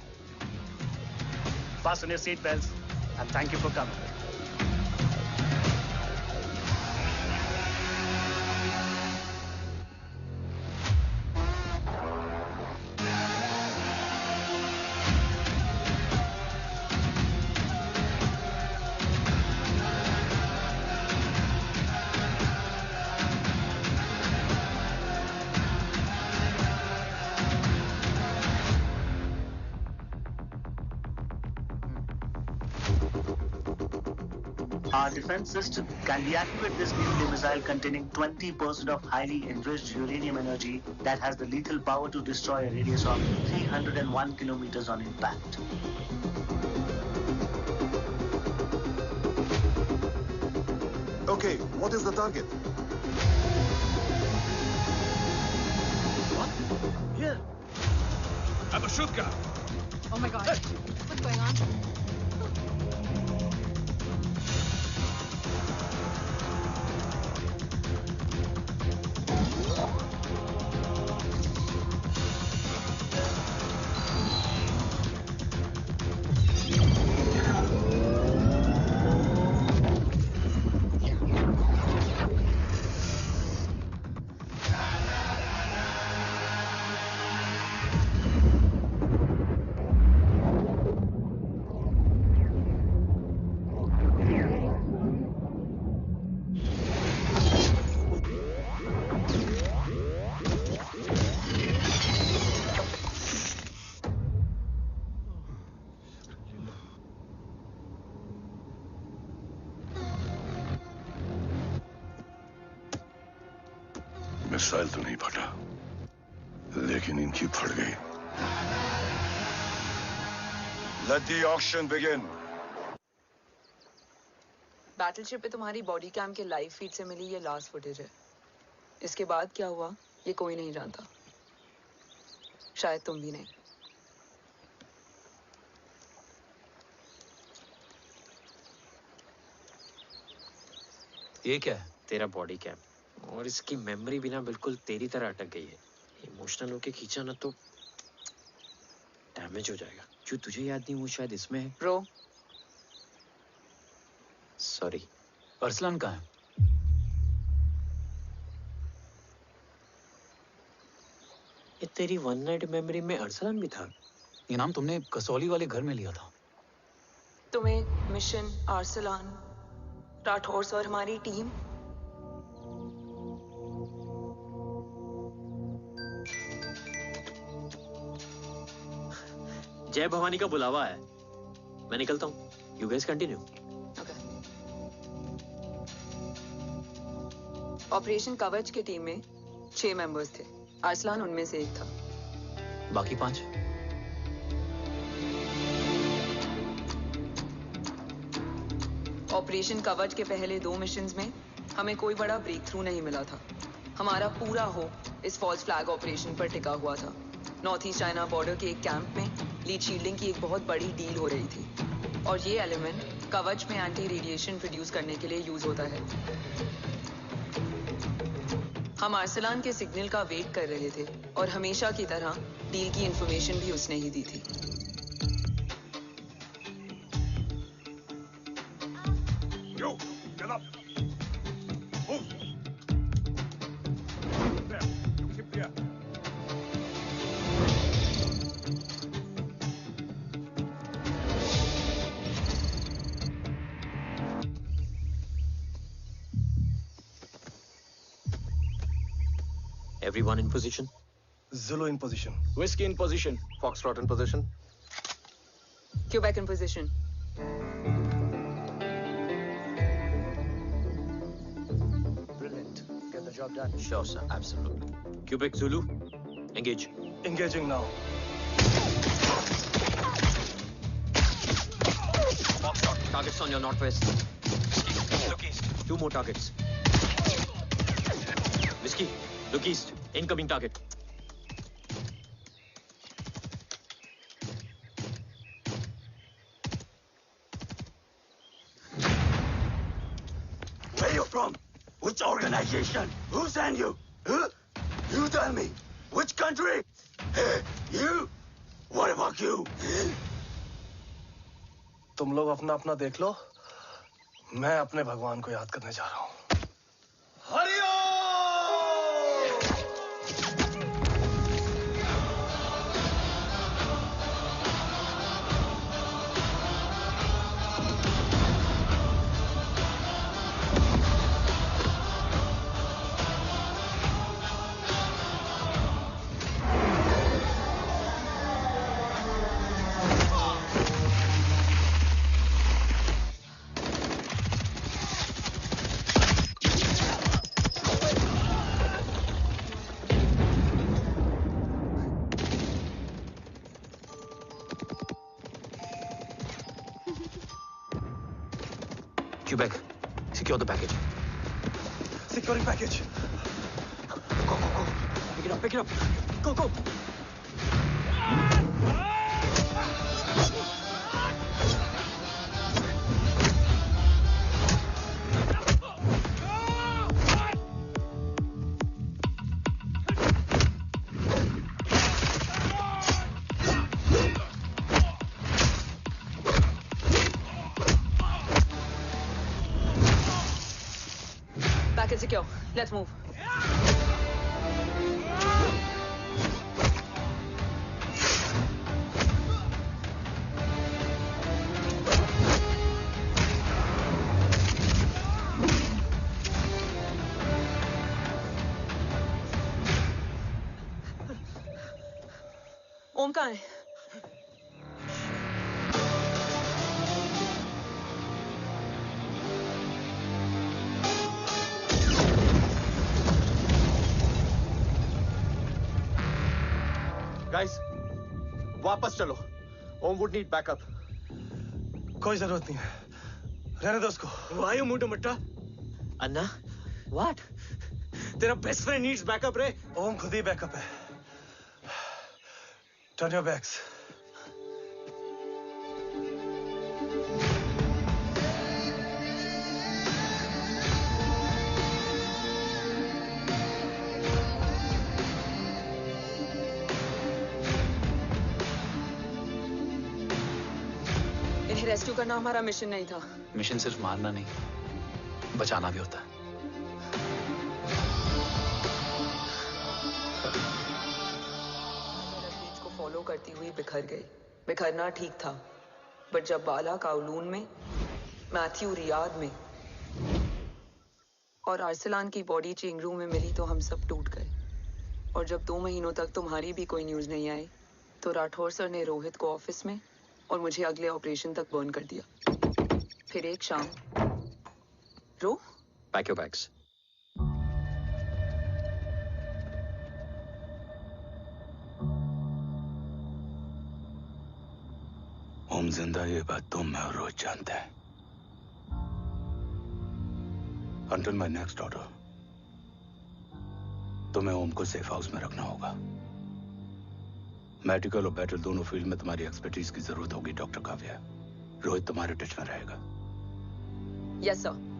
Speaker 2: Fasten your seat belts and thank you for coming.
Speaker 16: Our defense system can deactivate this nuclear missile containing 20% of highly enriched uranium energy that has the lethal power to destroy a radius of 301 kilometers on impact.
Speaker 17: Okay, what is the target?
Speaker 8: Here. I'm a shooter.
Speaker 17: Oh my God. What's going on?
Speaker 6: Missile तो नहीं फटा, लेकिन इनकी फट गई। Let the auction begin.
Speaker 1: Battleship पे तुम्हारी body cam के लाइव फीड से मिली ये लास्ट फुटेज है। इसके बाद क्या हुआ ये कोई नहीं जानता, शायद तुम भी नहीं।
Speaker 15: ये क्या है?
Speaker 3: तेरा बॉडी कैम, और इसकी मेमोरी भी ना बिल्कुल तेरी तरह अटक गई है। इमोशनल होके खींचा ना तो डैमेज हो जाएगा। जो तुझे याद नहीं वो शायद इसमें है।
Speaker 1: Bro
Speaker 3: sorry.
Speaker 15: अरसलान कहाँ है?
Speaker 3: ये तेरी वन नाइट मेमोरी में अरसलान भी था?
Speaker 15: ये नाम तुमने कसौली वाले घर में लिया था।
Speaker 1: तुम्हें मिशन अरसलान राठौर और हमारी टीम
Speaker 3: जय भवानी का बुलावा है, मैं निकलता हूँ। You guys continue.
Speaker 1: ऑपरेशन कवच की टीम में 6 मेंबर्स थे, अरसलान उनमें से एक था।
Speaker 15: बाकी 5?
Speaker 1: ऑपरेशन कवच के पहले 2 मिशंस में हमें कोई बड़ा ब्रेक थ्रू नहीं मिला था। हमारा पूरा होप इस फॉल्स फ्लैग ऑपरेशन पर टिका हुआ था। नॉर्थ ईस्ट चाइना बॉर्डर के एक कैंप में लीड शील्डिंग की एक बहुत बड़ी डील हो रही थी और ये एलिमेंट कवच में एंटी रेडिएशन प्रोड्यूस करने के लिए यूज होता है। हम अरसलान के सिग्नल का वेट कर रहे थे और हमेशा की तरह डील की इंफॉर्मेशन भी उसने ही दी थी।
Speaker 6: Yo, get up. Move. There. Keep there.
Speaker 3: Everyone in position?
Speaker 8: Zulu in position.
Speaker 18: Whiskey in position.
Speaker 8: Foxtrot in position.
Speaker 1: Quebec in position.
Speaker 2: Brilliant. Get the job done.
Speaker 3: Sure, sir. Absolutely. Quebec Zulu, engage.
Speaker 8: Engaging now.
Speaker 3: Foxtrot, targets on your northwest.
Speaker 8: Look east.
Speaker 3: 2 more targets. Whiskey, look east. Incoming target.
Speaker 12: Where you from? Which organization? Who sent you? Huh? You tell me. Which country? Hey, you? What about you?
Speaker 8: तुम लोग अपना अपना देख लो, मैं अपने भगवान को याद करने जा रहा हूँ।
Speaker 15: Quebec, secure the package.
Speaker 8: Securing package.
Speaker 3: Go, go, go. Pick it up, pick it up. Go, go.
Speaker 1: Back and secure. Let's move. ओम कहाँ है?
Speaker 3: Guys, वापस चलो. Om would need backup.
Speaker 2: कोई जरूरत नहीं है. रहने दो उसको.
Speaker 3: Why you moved Mutta? Anna, what? तेरा best friend needs backup रे.
Speaker 2: ओम खुद ही बैकअप है. Turn your backs.
Speaker 1: इन्हें रेस्क्यू करना हमारा मिशन नहीं था.
Speaker 15: मिशन सिर्फ मारना नहीं, बचाना भी होता है.
Speaker 1: को फॉलो करती हुई बिखर गई. बिखरना ठीक था, बट जब बाला काउलून में, मैथ्यू रियाद में और आर्सलान की बॉडी चेंज रूम में मिली तो हम सब टूट गए. और जब 2 महीनों तक तुम्हारी भी कोई न्यूज नहीं आई तो राठौर सर ने रोहित को ऑफिस में और मुझे अगले ऑपरेशन तक बर्न कर दिया. फिर एक शाम रो
Speaker 3: Pack your bags.
Speaker 5: ओम जिंदा, ये बात तुम मैं और रोज जानते हैं. Until my next order, तुम्हें ओम को सेफ हाउस में रखना होगा. मेडिकल और बैटल दोनों फील्ड में तुम्हारी एक्सपर्टीज की जरूरत होगी डॉक्टर काव्या. रोहित तुम्हारे टच में रहेगा.
Speaker 1: Yes sir.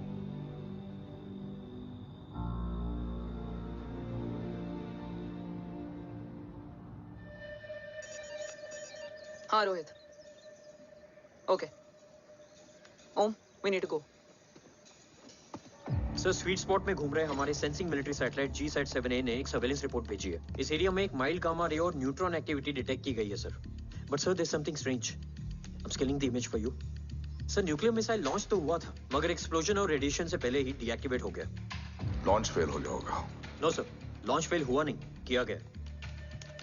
Speaker 1: हाँ Rohit. Okay. Om, we need to go.
Speaker 3: Sir, sweet spot में घूम रहे हमारे सेंसिंग मिलिट्री सैटेलाइट G-Sat-7A ने एक सर्वेलेंस रिपोर्ट भेजी है. इस एरिया में एक माइल्ड गामा रे और न्यूट्रॉन एक्टिविटी डिटेक्ट की गई है sir. But sir, there is something strange. I am scaling the image for you. Sir, nuclear missile launch तो हुआ था, मगर एक्सप्लोजन और रेडिएशन से पहले ही डीएक्टिवेट हो गया.
Speaker 4: लॉन्च फेल हो गया होगा.
Speaker 3: नो सर, लॉन्च फेल हुआ नहीं, किया गया.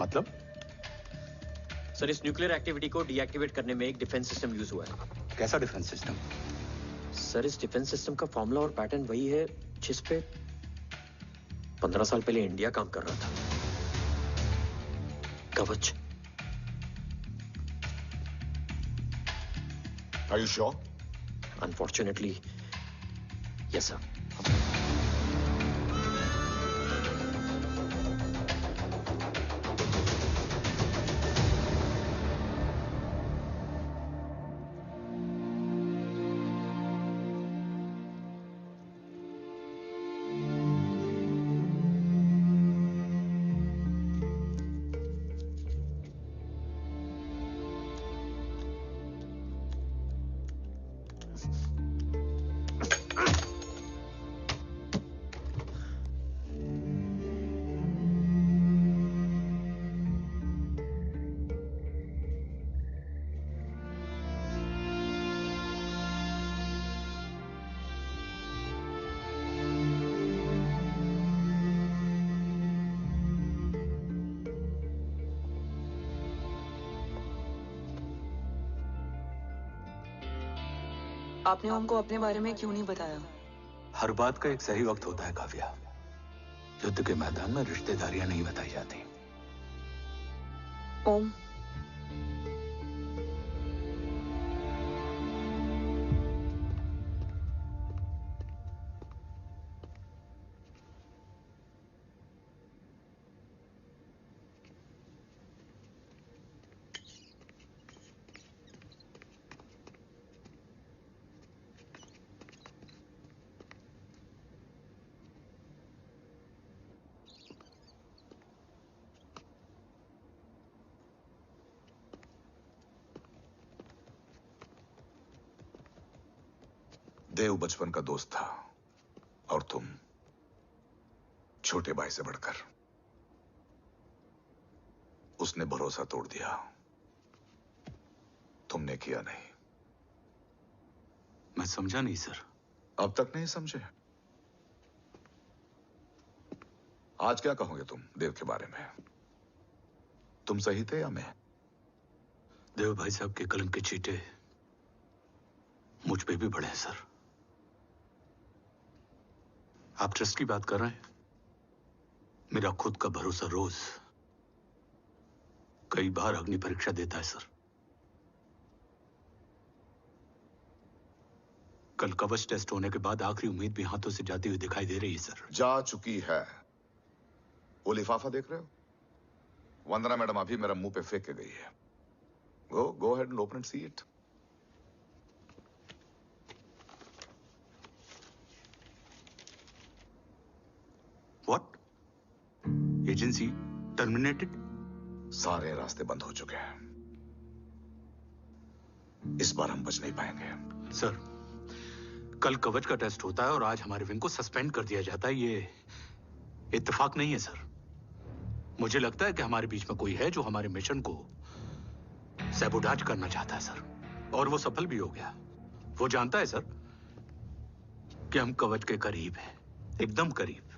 Speaker 5: मतलब?
Speaker 3: सर, इस न्यूक्लियर एक्टिविटी को डीएक्टिवेट करने में एक डिफेंस सिस्टम यूज हुआ है.
Speaker 5: कैसा डिफेंस सिस्टम?
Speaker 3: सर, इस डिफेंस सिस्टम का फॉर्मूला और पैटर्न वही है जिस पे 15 साल पहले इंडिया काम कर रहा था. कवच.
Speaker 4: Are you sure?
Speaker 3: Unfortunately, yes, sir.
Speaker 1: आपने ओम को अपने बारे में क्यों नहीं बताया?
Speaker 5: हर बात का एक सही वक्त होता है काव्या. युद्ध के मैदान में रिश्तेदारियां नहीं बताई जाती.
Speaker 1: ओम,
Speaker 4: देव बचपन का दोस्त था और तुम छोटे भाई से बढ़कर। उसने भरोसा तोड़ दिया, तुमने किया नहीं।
Speaker 5: मैं समझा नहीं सर।
Speaker 4: अब तक नहीं समझे? आज क्या कहोगे तुम देव के बारे में? तुम सही थे या मैं?
Speaker 5: देव भाई साहब के कलंक के चीटे मुझ पे भी पड़े हैं सर। आप ट्रस्ट की बात कर रहे हैं? मेरा खुद का भरोसा रोज कई बार अग्नि परीक्षा देता है सर। कल कवच टेस्ट होने के बाद आखिरी उम्मीद भी हाथों से जाती हुई दिखाई दे रही है सर।
Speaker 4: जा चुकी है। वो लिफाफा देख रहे हो? वंदना मैडम अभी मेरा मुंह पे फेंक के गई है। Go ahead and open and see it.
Speaker 5: What? Agency terminated?
Speaker 4: सारे रास्ते बंद हो चुके हैं। इस बार हम बच नहीं पाएंगे।
Speaker 5: सर, कल कवच का टेस्ट होता है और आज हमारे विंग को सस्पेंड कर दिया जाता है। ये इत्तेफाक नहीं है सर। मुझे लगता है कि हमारे बीच में कोई है जो हमारे मिशन को सैबोटाज करना चाहता है सर, और वो सफल भी हो गया। वो जानता है सर कि हम कवच के करीब हैं, एकदम करीब।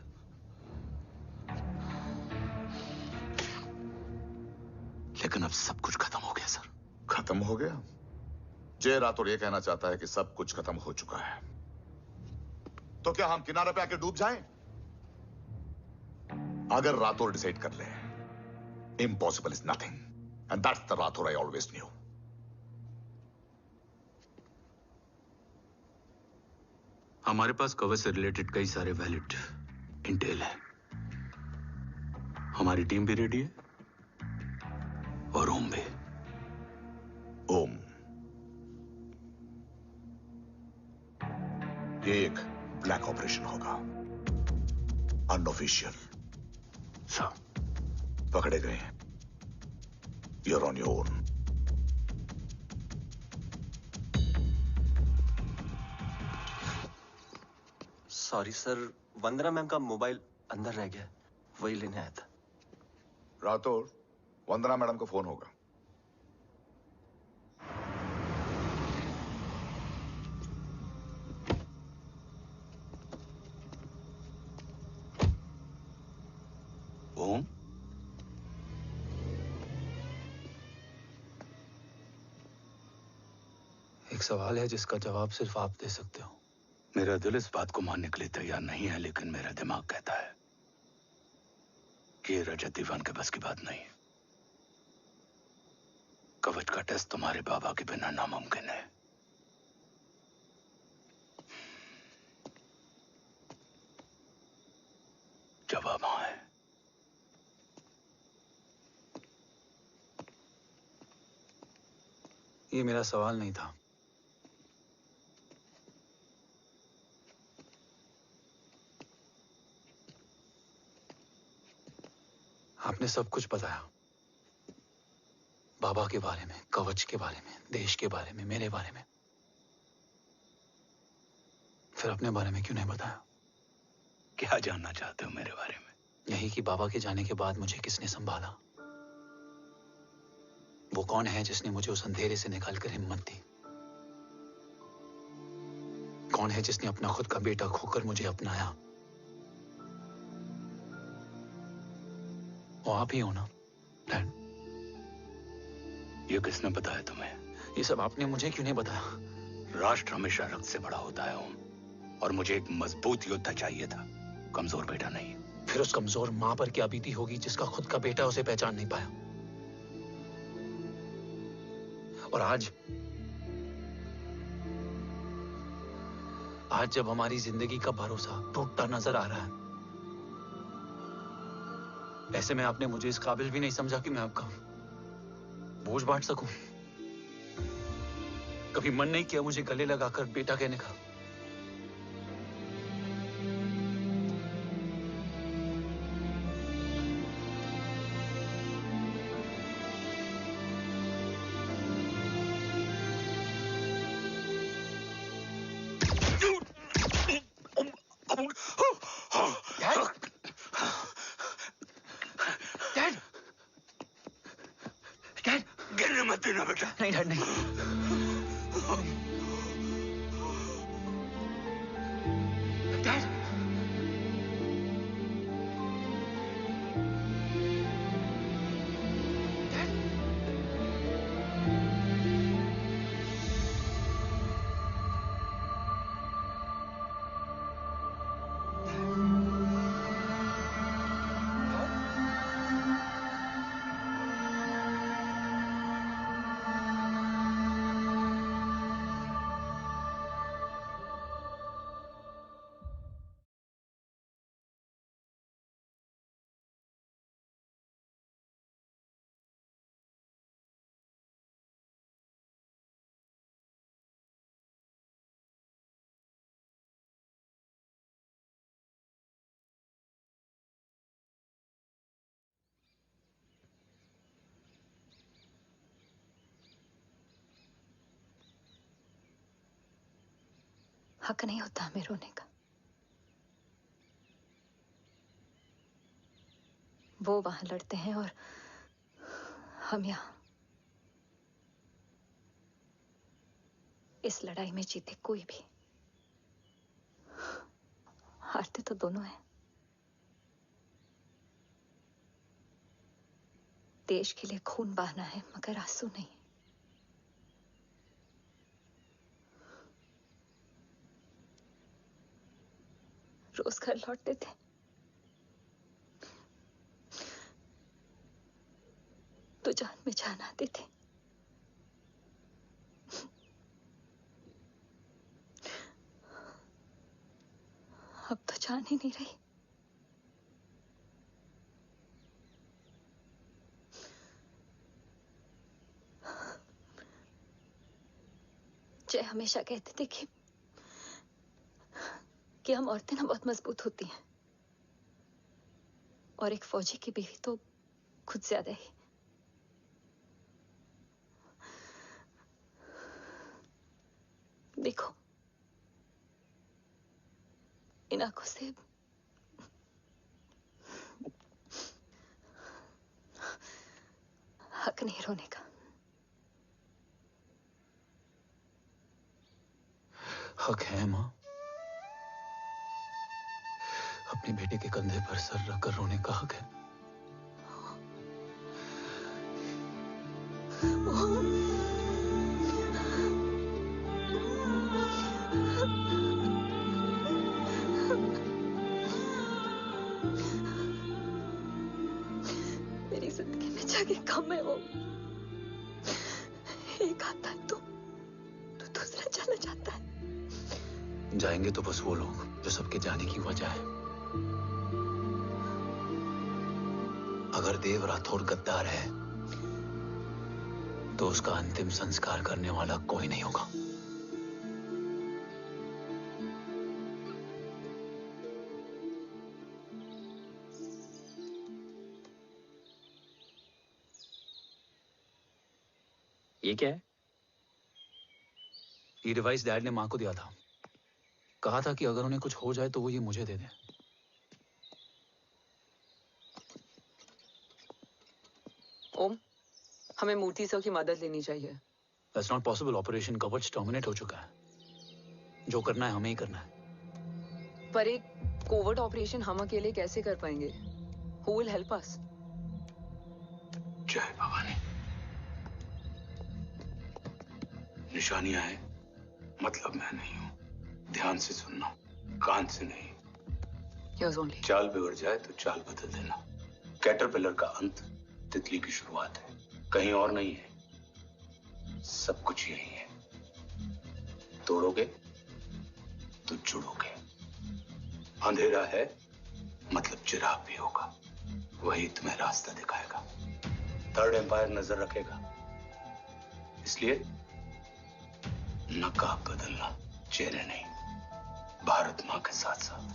Speaker 5: लेकिन अब सब कुछ खत्म हो गया सर।
Speaker 4: खत्म हो गया? जय राठौर ये कहना चाहता है कि सब कुछ खत्म हो चुका है। तो क्या हम किनारे पे आके डूब जाएं? अगर राठौर डिसाइड कर ले, impossible is nothing, and that's the Rathore I always new.
Speaker 5: हमारे पास कवच से रिलेटेड कई सारे वैलिड इंटेल है। हमारी टीम भी रेडी है और ओम भी।
Speaker 4: ओम, ये एक ब्लैक ऑपरेशन होगा, अनऑफिशियल।
Speaker 5: सर,
Speaker 4: पकड़े गए, you're on your own.
Speaker 18: Sorry sir, Vandana ma'am का मोबाइल अंदर रह गया, वही लेने आया था।
Speaker 4: राठौर, वंदना मैडम को फोन होगा।
Speaker 5: ओम,
Speaker 15: एक सवाल है जिसका जवाब सिर्फ आप दे सकते हो।
Speaker 5: मेरा दिल इस बात को मानने के लिए तैयार नहीं है, लेकिन मेरा दिमाग कहता है कि ये रजत दीवान के बस की बात नहीं है। कवच का टेस्ट तुम्हारे बाबा के बिना नामुमकिन है। जवाब हाँ है।
Speaker 15: ये मेरा सवाल नहीं था। आपने सब कुछ बताया, बाबा के बारे में, कवच के बारे में, देश के बारे में, मेरे बारे में। फिर अपने बारे में क्यों नहीं बताया?
Speaker 5: क्या जानना चाहते हो मेरे बारे में?
Speaker 15: यही कि बाबा के जाने के बाद मुझे किसने संभाला? वो कौन है जिसने मुझे उस अंधेरे से निकालकर हिम्मत दी? कौन है जिसने अपना खुद का बेटा खोकर मुझे अपनाया? वो आप ही हो ना, डैड?
Speaker 5: ये किसने बताया तुम्हें?
Speaker 15: ये सब आपने मुझे क्यों नहीं बताया?
Speaker 5: राष्ट्र हमेशा रक्त से बड़ा होता है ओम, और मुझे एक मजबूत योद्धा चाहिए था, कमजोर बेटा नहीं।
Speaker 15: फिर उस कमजोर मां पर क्या बीती होगी जिसका खुद का बेटा उसे पहचान नहीं पाया? और आज जब हमारी जिंदगी का भरोसा टूटता नजर आ रहा है, ऐसे में आपने मुझे इस काबिल भी नहीं समझा कि मैं आपका बोझ बांट सकूं। कभी मन नहीं किया मुझे गले लगाकर बेटा कहने का?
Speaker 12: गिरने मत देना बेटा।
Speaker 15: नहीं डैड नहीं।
Speaker 12: डैड
Speaker 14: हक नहीं होता हमें रोने का। वो वहां लड़ते हैं और हम यहां। इस लड़ाई में जीते कोई भी, हारते तो दोनों हैं। देश के लिए खून बहाना है मगर आंसू नहीं। रोज घर लौटते थे, तो जान में जान आती थी। अब तो जान ही नहीं रही। जय हमेशा कहते थे कि हम औरतें ना बहुत मजबूत होती हैं, और एक फौजी की बीवी तो खुद ज्यादा ही। देखो, इन आंखों से हक नहीं रोने का।
Speaker 15: हक है माँ। अपने बेटे के कंधे पर सर रखकर रोने का हक है।
Speaker 14: मेरी जिंदगी में जगह कम है। वो एक आता है तो दूसरा चला जाता है।
Speaker 15: जाएंगे तो बस वो लोग जो सबके जाने की वजह है। अगर देव राठौर गद्दार है तो उसका अंतिम संस्कार करने वाला कोई नहीं होगा।
Speaker 3: ये क्या है?
Speaker 15: ये डिवाइस डैड ने मां को दिया था। कहा था कि अगर उन्हें कुछ हो जाए तो वो ये मुझे दे दें।
Speaker 1: ओम, हमें मूर्ति सर की मदद लेनी चाहिए।
Speaker 15: That's not possible. ऑपरेशन कवच टर्मिनेट हो चुका है। जो करना है हमें ही करना है।
Speaker 1: पर एक कोवर्ट ऑपरेशन हम अकेले कैसे कर पाएंगे? Who will help us?
Speaker 5: जय भवानी। निशानियां हैं, मतलब मैं नहीं हूं। ध्यान से सुनना, कान से नहीं।
Speaker 1: Here's only.
Speaker 5: चाल बिगड़ जाए तो चाल बदल देना। कैटरपिलर का अंत तितली की शुरुआत है, कहीं और नहीं है। सब कुछ यही है। तोड़ोगे तो जुड़ोगे। अंधेरा है मतलब चिराग भी होगा, वही तुम्हें रास्ता दिखाएगा। थर्ड एम्पायर नजर रखेगा, इसलिए नकाब बदलना, चेहरे नहीं। भारत मां के साथ साथ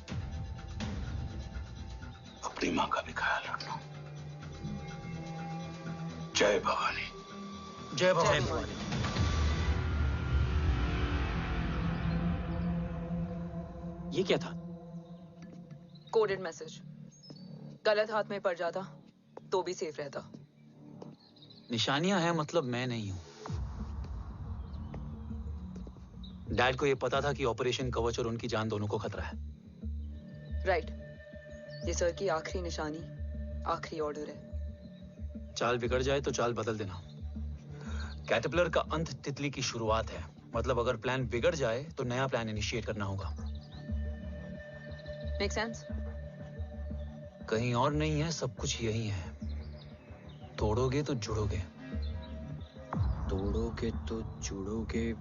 Speaker 5: अपनी मां का भी ख्याल रखना। जय भवानी।
Speaker 15: जय भवानी।
Speaker 3: ये क्या था?
Speaker 1: Coded message. गलत हाथ में पड़ जाता तो भी सेफ रहता।
Speaker 15: निशानियां हैं मतलब मैं नहीं हूं। डैड को ये पता था कि ऑपरेशन कवच और उनकी जान दोनों को खतरा है।
Speaker 1: राइट। ये सर की आखिरी निशानी, आखिरी ऑर्डर है।
Speaker 15: चाल बिगड़ जाए तो चाल बदल देना। कैटरपिलर का अंत तितली की शुरुआत है। मतलब अगर प्लान बिगड़ जाए तो नया प्लान इनिशिएट करना होगा।
Speaker 1: Make sense?
Speaker 15: कहीं और नहीं है, सब कुछ यही है। तोड़ोगे तो जुड़ोगे।
Speaker 3: तोड़ोगे तो जुड़ोगे।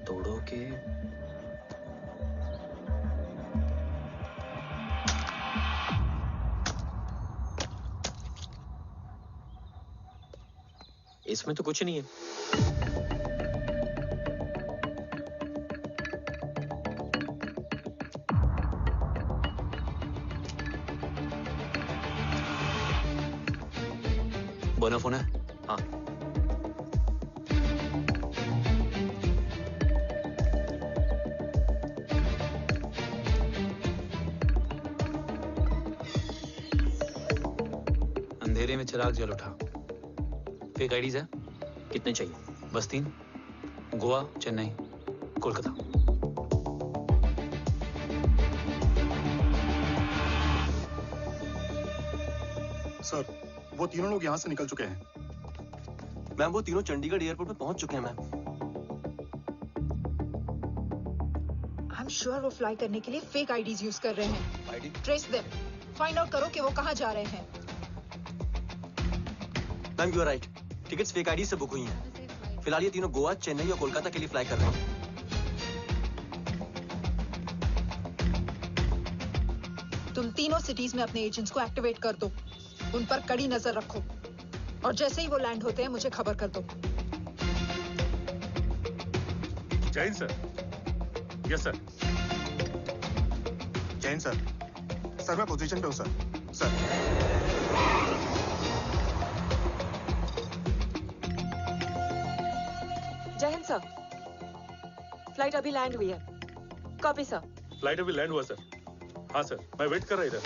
Speaker 3: तोड़ोगे। इसमें तो कुछ नहीं है।
Speaker 15: बोना फोन है?
Speaker 3: हाँ।
Speaker 15: अंधेरे में चिराग जल उठा। फेक आईडीज है?
Speaker 3: कितने चाहिए?
Speaker 15: बस 3। गोवा, चेन्नई, कोलकाता।
Speaker 19: सर, वो तीनों लोग यहाँ से निकल चुके हैं।
Speaker 18: मैम वो तीनों चंडीगढ़ एयरपोर्ट पे पहुंच चुके हैं मैम।
Speaker 17: आई एम श्योर वो फ्लाई करने के लिए फेक आईडीज यूज कर रहे हैं। ट्रेस देम, फाइंड आउट करो कि वो कहाँ जा रहे हैं।
Speaker 18: Ma'am you are right, tickets fake ID से बुक हुई हैं। फिलहाल ये तीनों गोवा, चेन्नई और कोलकाता के लिए फ्लाई कर रहे हैं।
Speaker 17: तुम तीनों सिटीज में अपने एजेंट्स को एक्टिवेट कर दो। उन पर कड़ी नजर रखो और जैसे ही वो लैंड होते हैं मुझे खबर कर दो।
Speaker 10: Jain sir. Yes sir.
Speaker 19: Jain sir. Sir मैं पोजीशन पे हूँ सर। सर।
Speaker 1: जय हिंद सर। फ्लाइट अभी लैंड हुई है। Copy sir.
Speaker 10: फ्लाइट अभी लैंड हुआ सर। हाँ सर, मैं वेट कर रहा इधर।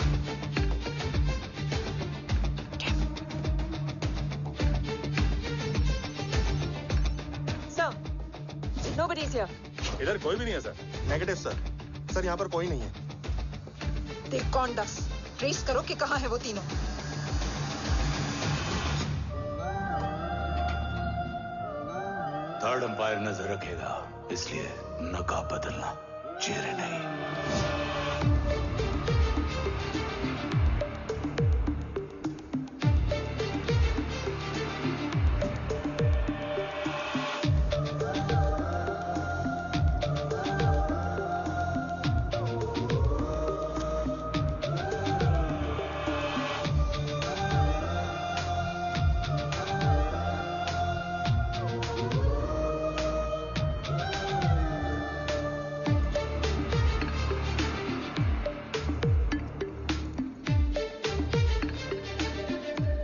Speaker 1: Sir, nobody is here.
Speaker 10: इधर कोई भी नहीं है सर।
Speaker 19: Negative sir. सर यहाँ पर कोई नहीं है।
Speaker 17: देख कौन दस। ट्रेस करो कि कहाँ है वो तीनों।
Speaker 5: थर्ड अंपायर नजर रखेगा, इसलिए नकाब बदलना, चेहरे नहीं।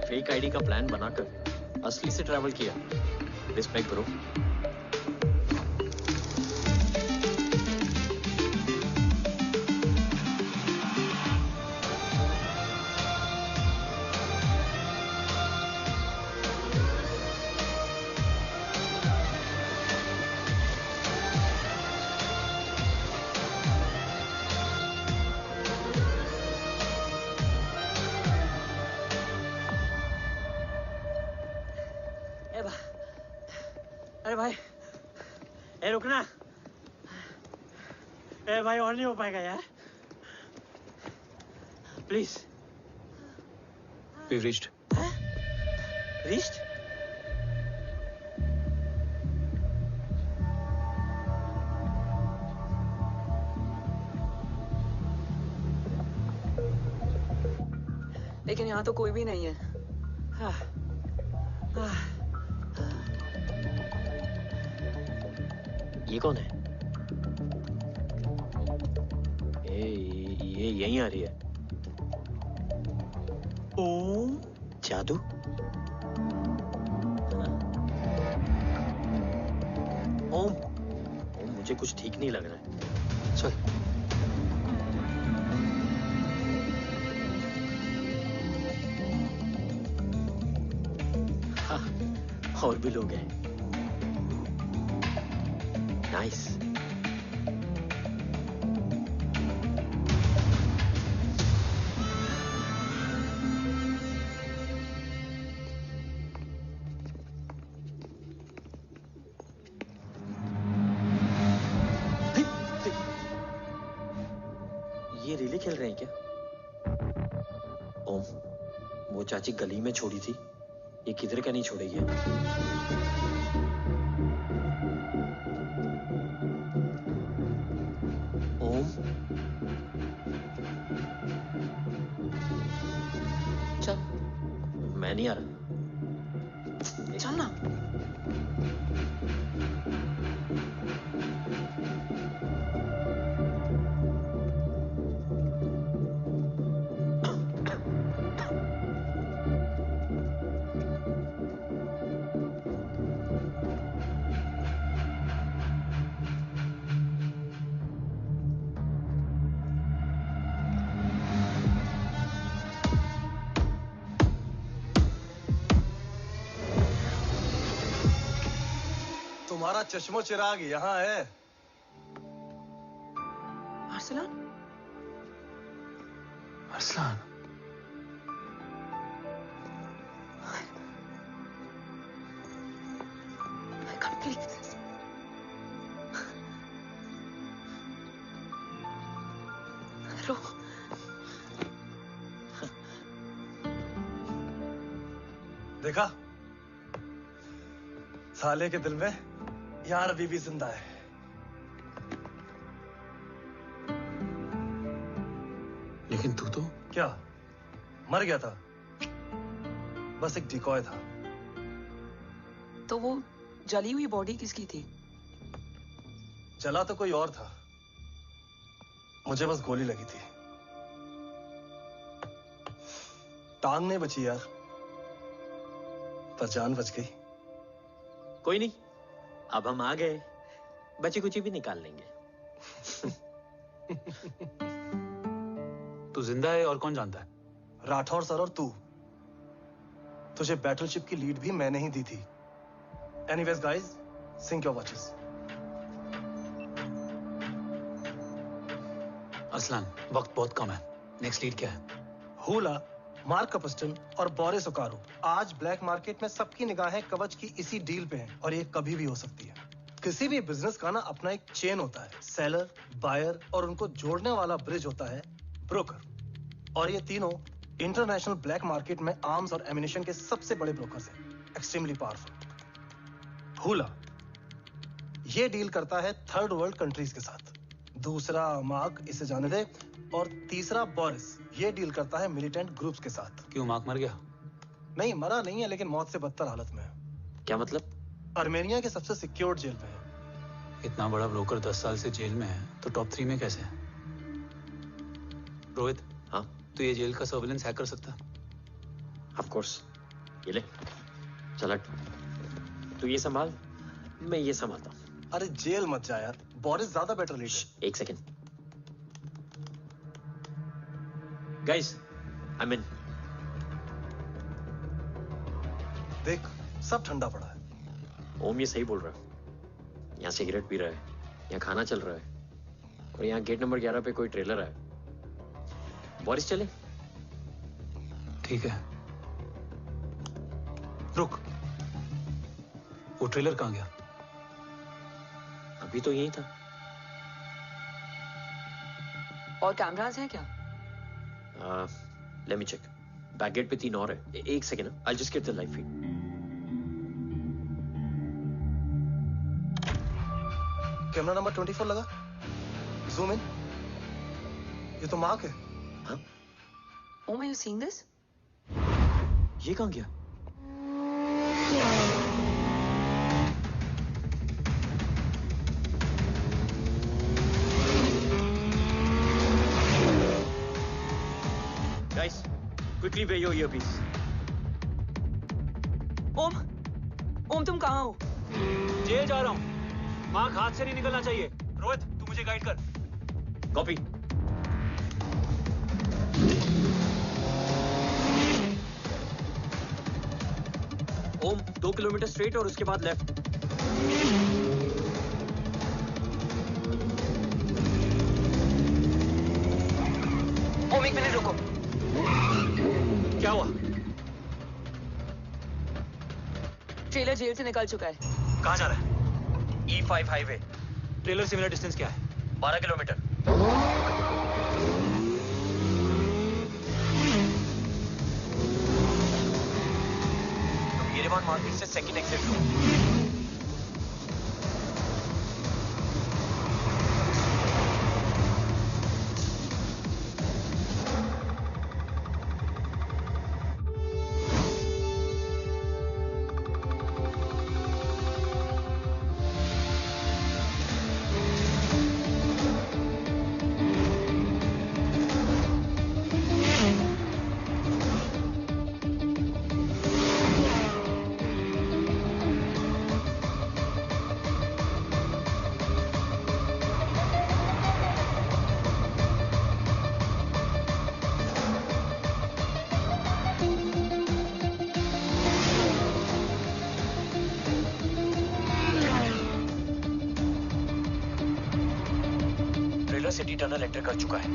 Speaker 3: फेक आईडी का प्लान बनाकर असली से ट्रैवल किया। Respect bro.
Speaker 8: अरे भाई, ए रुकना। ए भाई और नहीं हो पाएगा यार। प्लीज।
Speaker 15: We've reached.
Speaker 8: Reached?
Speaker 1: लेकिन यहाँ तो कोई भी नहीं है।
Speaker 3: ये कौन है? ये यहीं आ रही है। ओम जादू। ओम मुझे कुछ ठीक नहीं लग रहा है।
Speaker 15: चल।
Speaker 3: और भी लोग हैं। नाइस। ये रिले खेल रहे हैं क्या? ओम, वो चाची गली में छोड़ी थी, ये किधर का नहीं छोड़ेगी। ओम, चल। मैं नहीं आ रहा।
Speaker 1: चल ना।
Speaker 8: तुम्हारा चश्मो चिराग यहाँ है।
Speaker 1: Arsalan?
Speaker 15: Arsalan,
Speaker 1: I can't believe this. रो।
Speaker 8: देखा, साले के दिल में यार अभी भी जिंदा है।
Speaker 15: लेकिन तू तो
Speaker 8: क्या मर गया था? बस एक डिकॉय था।
Speaker 1: तो वो जली हुई बॉडी किसकी थी?
Speaker 8: जला तो कोई और था, मुझे बस गोली लगी थी। टांग नहीं बची यार, पर जान बच गई।
Speaker 3: कोई नहीं, अब हम आ गए, बची कुची भी निकाल लेंगे।
Speaker 15: तू जिंदा है और कौन जानता है?
Speaker 8: राठौर सर और तू। तुझे बैटलशिप की लीड भी मैंने ही दी थी। Anyways guys, sync your watches.
Speaker 15: Aslan, वक्त बहुत कम है। नेक्स्ट लीड क्या है?
Speaker 8: हुला, मार्क कपस्टन और बोरिस ओकारो। आज ब्लैक मार्केट में सबकी निगाहें कवच की इसी डील पे हैं और ये कभी भी हो सकती है। किसी भी बिजनेस का ना अपना एक चेन होता है, सेलर, बायर और उनको जोड़ने वाला ब्रिज होता है ब्रोकर। और ये तीनों इंटरनेशनल ब्लैक मार्केट में आर्म्स और एमिनेशन के सबसे बड़े ब्रोकर्स हैं, एक्सट्रीमली पावरफुल। हुला ये डील करता है थर्ड वर्ल्ड कंट्रीज के साथ। दूसरा मार्क, इसे जाने दे। और तीसरा बोरिस, ये डील करता है मिलिटेंट ग्रुप्स के साथ।
Speaker 15: क्यों, मार्क मर गया?
Speaker 8: नहीं, मरा नहीं है, लेकिन मौत से बदतर हालत में है।
Speaker 3: क्या मतलब?
Speaker 8: आर्मेनिया के सबसे सिक्योर्ड जेल में है।
Speaker 15: इतना बड़ा ब्रोकर 10 साल से जेल में है, तो टॉप 3 में कैसे है? रोहित,
Speaker 3: हाँ?
Speaker 15: तो ये जेल का सर्विलेंस हैक कर सकता है?
Speaker 3: Of course. ये ले, चल तू ये संभाल, मैं ये संभालता हूँ।
Speaker 8: अरे जेल मत जा यार, बोरिस ज्यादा बेटर लीडर।
Speaker 3: एक सेकेंड गाइस, आई मीन।
Speaker 8: देख, सब ठंडा पड़ा है।
Speaker 3: ओम ये सही बोल रहा है। यहाँ सिगरेट पी रहा है, यहाँ खाना चल रहा है, और यहाँ गेट नंबर 11 पे कोई ट्रेलर है। बोरिस चले?
Speaker 15: ठीक है, रुक। वो ट्रेलर कहाँ गया?
Speaker 3: अभी तो यही था।
Speaker 1: और कैमरास हैं क्या?
Speaker 3: Let me check. Back gate पे 3 और है। एक second, I just get the live feed.
Speaker 8: Camera number 24 लगा, जूम इन। ये तो मार्क है।
Speaker 3: हाँ?
Speaker 1: Om, are you seeing this?
Speaker 3: ये कहाँ गया? Guys, quickly wear your earpiece.
Speaker 1: ओम, तुम कहाँ हो?
Speaker 15: जेल जा रहा हूँ। मार्क हाथ से नहीं निकलना चाहिए। रोहित, तू मुझे गाइड कर।
Speaker 3: कॉपी। ओम 2 किलोमीटर स्ट्रेट और उसके बाद लेफ्ट।
Speaker 1: ओम 1 मिनट रुको।
Speaker 3: क्या हुआ?
Speaker 1: ट्रेलर जेल से निकल चुका है।
Speaker 3: कहाँ जा रहा है? E5 highway. ट्रेलर से मेरा डिस्टेंस क्या है? 12 किलोमीटर। तुम येरेवान मार्केट से सेकंड एक्सिट लो। सिटी टनल एंटर कर चुका है।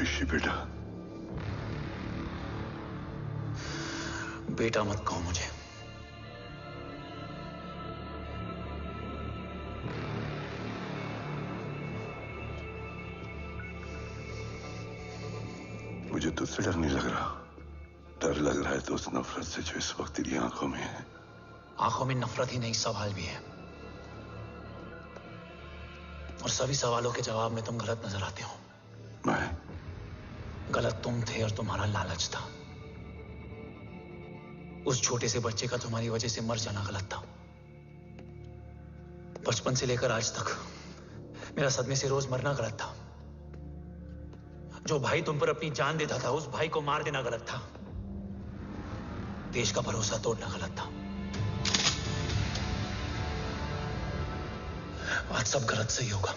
Speaker 6: ऋषि बेटा,
Speaker 15: बेटा मत कहो मुझे।
Speaker 6: मुझे तुझसे डर नहीं लग रहा। डर लग रहा है तो उस नफरत से जो इस वक्त तेरी आंखों में है।
Speaker 15: आंखों में नफरत ही नहीं, सवाल भी है, और सभी सवालों के जवाब में तुम गलत नजर आते हो।
Speaker 6: मैं
Speaker 15: गलत तुम थे और तुम्हारा लालच था। उस छोटे से बच्चे का तुम्हारी वजह से मर जाना गलत था। बचपन से लेकर आज तक मेरा सदमे से रोज मरना गलत था। जो भाई तुम पर अपनी जान देता था, उस भाई को मार देना गलत था। देश का भरोसा तोड़ना गलत था। आज सब गलत सही होगा।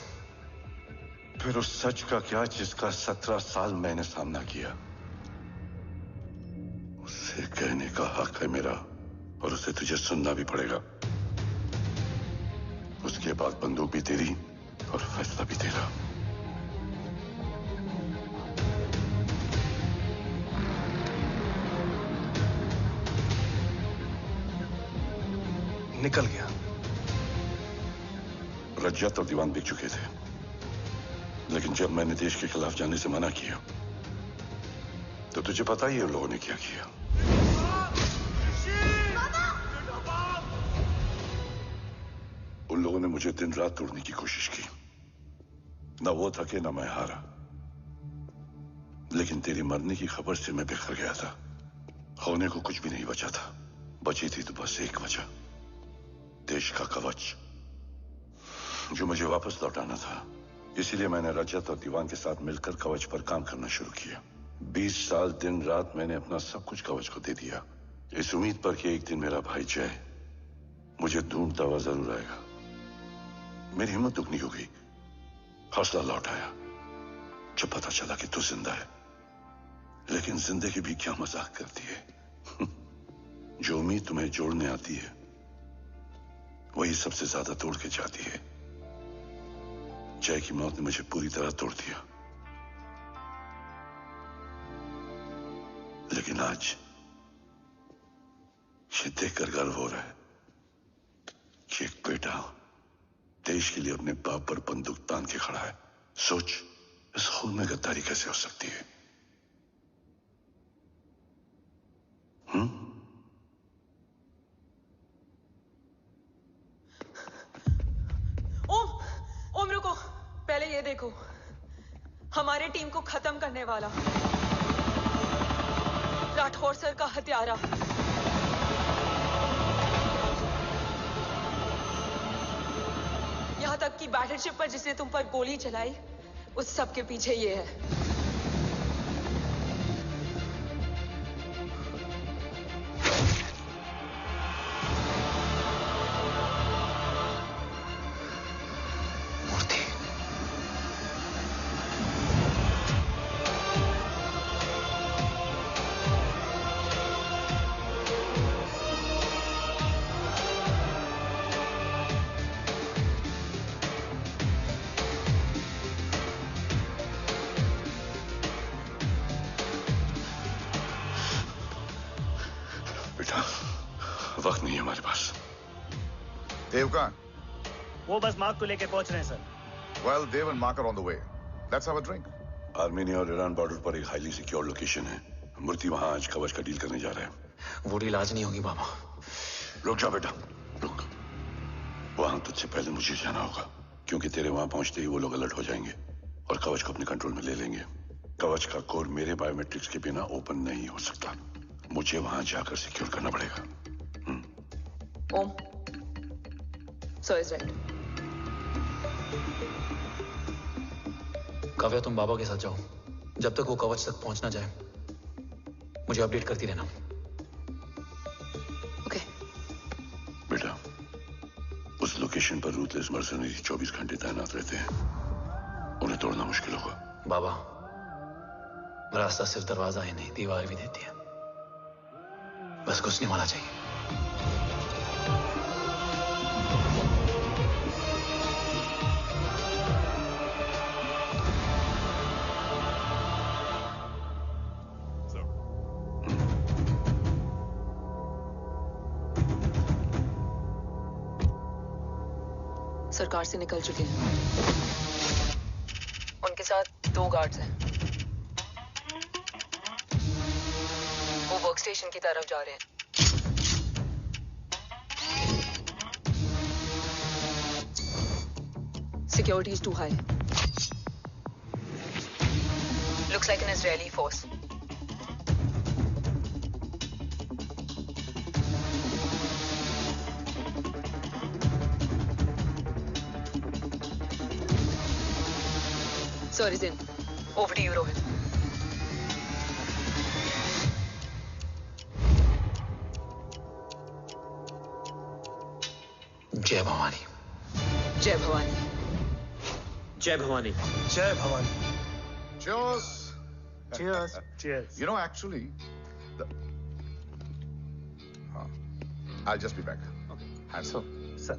Speaker 6: फिर उस सच का क्या जिसका 17 साल मैंने सामना किया? उसे कहने का हक है मेरा, और उसे तुझे सुनना भी पड़ेगा। उसके बाद बंदूक भी तेरी और फैसला भी तेरा।
Speaker 8: निकल गया।
Speaker 6: रज्जत और दीवान बिक चुके थे, लेकिन जब मैंने देश के खिलाफ जाने से मना किया तो तुझे पता ही है उन लोगों ने क्या किया। उन लोगों ने मुझे दिन रात तोड़ने की कोशिश की। ना वो थके ना मैं हारा, लेकिन तेरी मरने की खबर से मैं बिखर गया था। होने को कुछ भी नहीं बचा था। बची थी तो बस एक वजह, देश का कवच, जो मुझे वापस लौटाना था। इसीलिए मैंने रजत और दीवान के साथ मिलकर कवच पर काम करना शुरू किया। 20 साल दिन रात मैंने अपना सब कुछ कवच को दे दिया, इस उम्मीद पर कि एक दिन मेरा भाई जय मुझे ढूंढता हुआ जरूर आएगा। मेरी हिम्मत दुगनी हो गई, हौसला लौट आया जब पता चला कि तू जिंदा है। लेकिन जिंदगी भी क्या मजाक करती है। जो उम्मीद तुम्हें जोड़ने आती है वही सबसे ज्यादा तोड़ के जाती है। जय की मौत ने मुझे पूरी तरह तोड़ दिया, लेकिन आज ये देखकर गर्व हो रहा है कि एक बेटा देश के लिए अपने बाप पर बंदूक तान के खड़ा है। सोच, इस खून में गद्दारी कैसे हो सकती है?
Speaker 1: ओम रुको, पहले ये देखो, हमारे टीम को खत्म करने वाला राठौर सर का हत्यारा। यहां तक कि बैटलशिप पर जिसने तुम पर गोली चलाई, उस सब के पीछे ये है।
Speaker 6: वक्त नहीं है हमारे पास।
Speaker 4: देव कहाँ?
Speaker 2: वो बस मार्क को लेके पहुंच रहे हैं sir.
Speaker 4: Well, Dev and Mark are on the way. Let's have a drink.
Speaker 6: Armenia और ईरान बॉर्डर पर एक हाईली सिक्योर लोकेशन है। मूर्ति वहां आज कवच का डील करने जा रहा है।
Speaker 15: वो डील आज नहीं होगी बाबा।
Speaker 6: रुक जा बेटा, रुक। वहां तुझसे पहले मुझे जाना होगा, क्योंकि तेरे वहां पहुंचते ही वो लोग अलर्ट हो जाएंगे और कवच को अपने कंट्रोल में ले लेंगे। कवच का कोड मेरे बायोमेट्रिक्स के बिना ओपन नहीं हो सकता। मुझे वहां जाकर सिक्योर करना पड़ेगा।
Speaker 1: ओम, सर इज राइट।
Speaker 15: काव्या, तुम बाबा के साथ जाओ। जब तक वो कवच तक पहुंच ना जाए मुझे अपडेट करती रहना।
Speaker 1: ओके।
Speaker 6: बेटा, उस लोकेशन पर रूथलेस मर्सनरी 24 घंटे तैनात रहते हैं। उन्हें तोड़ना मुश्किल होगा।
Speaker 15: बाबा, रास्ता सिर्फ दरवाजा ही नहीं, दीवार भी देती है। बस घुसने वाला चाहिए।
Speaker 1: सरकार से निकल चुके हैं। उनके साथ 2 गार्ड्स हैं। वो वर्क स्टेशन की तरफ जा रहे हैं। Security is too high. Looks like an Israeli force. Sir is in. Over to you, Rohit.
Speaker 15: जय भवानी.
Speaker 1: जय भवानी.
Speaker 3: जय भवानी.
Speaker 8: जय Bhavani.
Speaker 4: Cheers.
Speaker 2: Cheers. Cheers.
Speaker 4: You know, actually, I'll just be back. Okay. Hands up.
Speaker 2: Sir.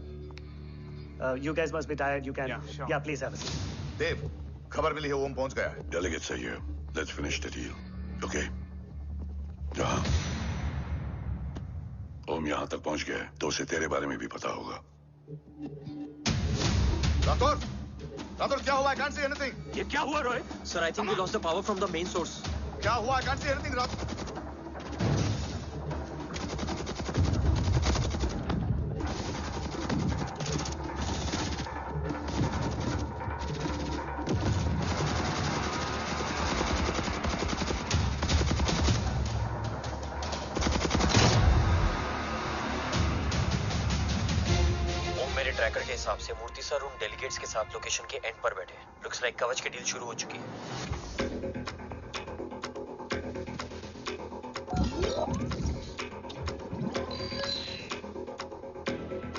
Speaker 2: You guys must be tired. You can.
Speaker 4: Yeah, sure.
Speaker 2: Yeah, please have a seat.
Speaker 4: Dave, खबर मिली है ओम पहुंच गया है.
Speaker 6: Delegates are here. Let's finish the deal. Okay? जहाँ ओम यहाँ तक पहुंच गया है, तो उसे तेरे बारे में भी पता होगा.
Speaker 4: राठौर क्या हुआ? I can't see anything.
Speaker 3: ये क्या हुआ Rohit? Sir, I think we lost the power from the main source.
Speaker 4: क्या हुआ? I can't see anything, Rathore.
Speaker 3: Tracker के हिसाब से मूर्ति सर उन डेलीगेट्स के साथ लोकेशन के एंड पर बैठे. लुक्स लाइक कवच की डील शुरू हो चुकी है.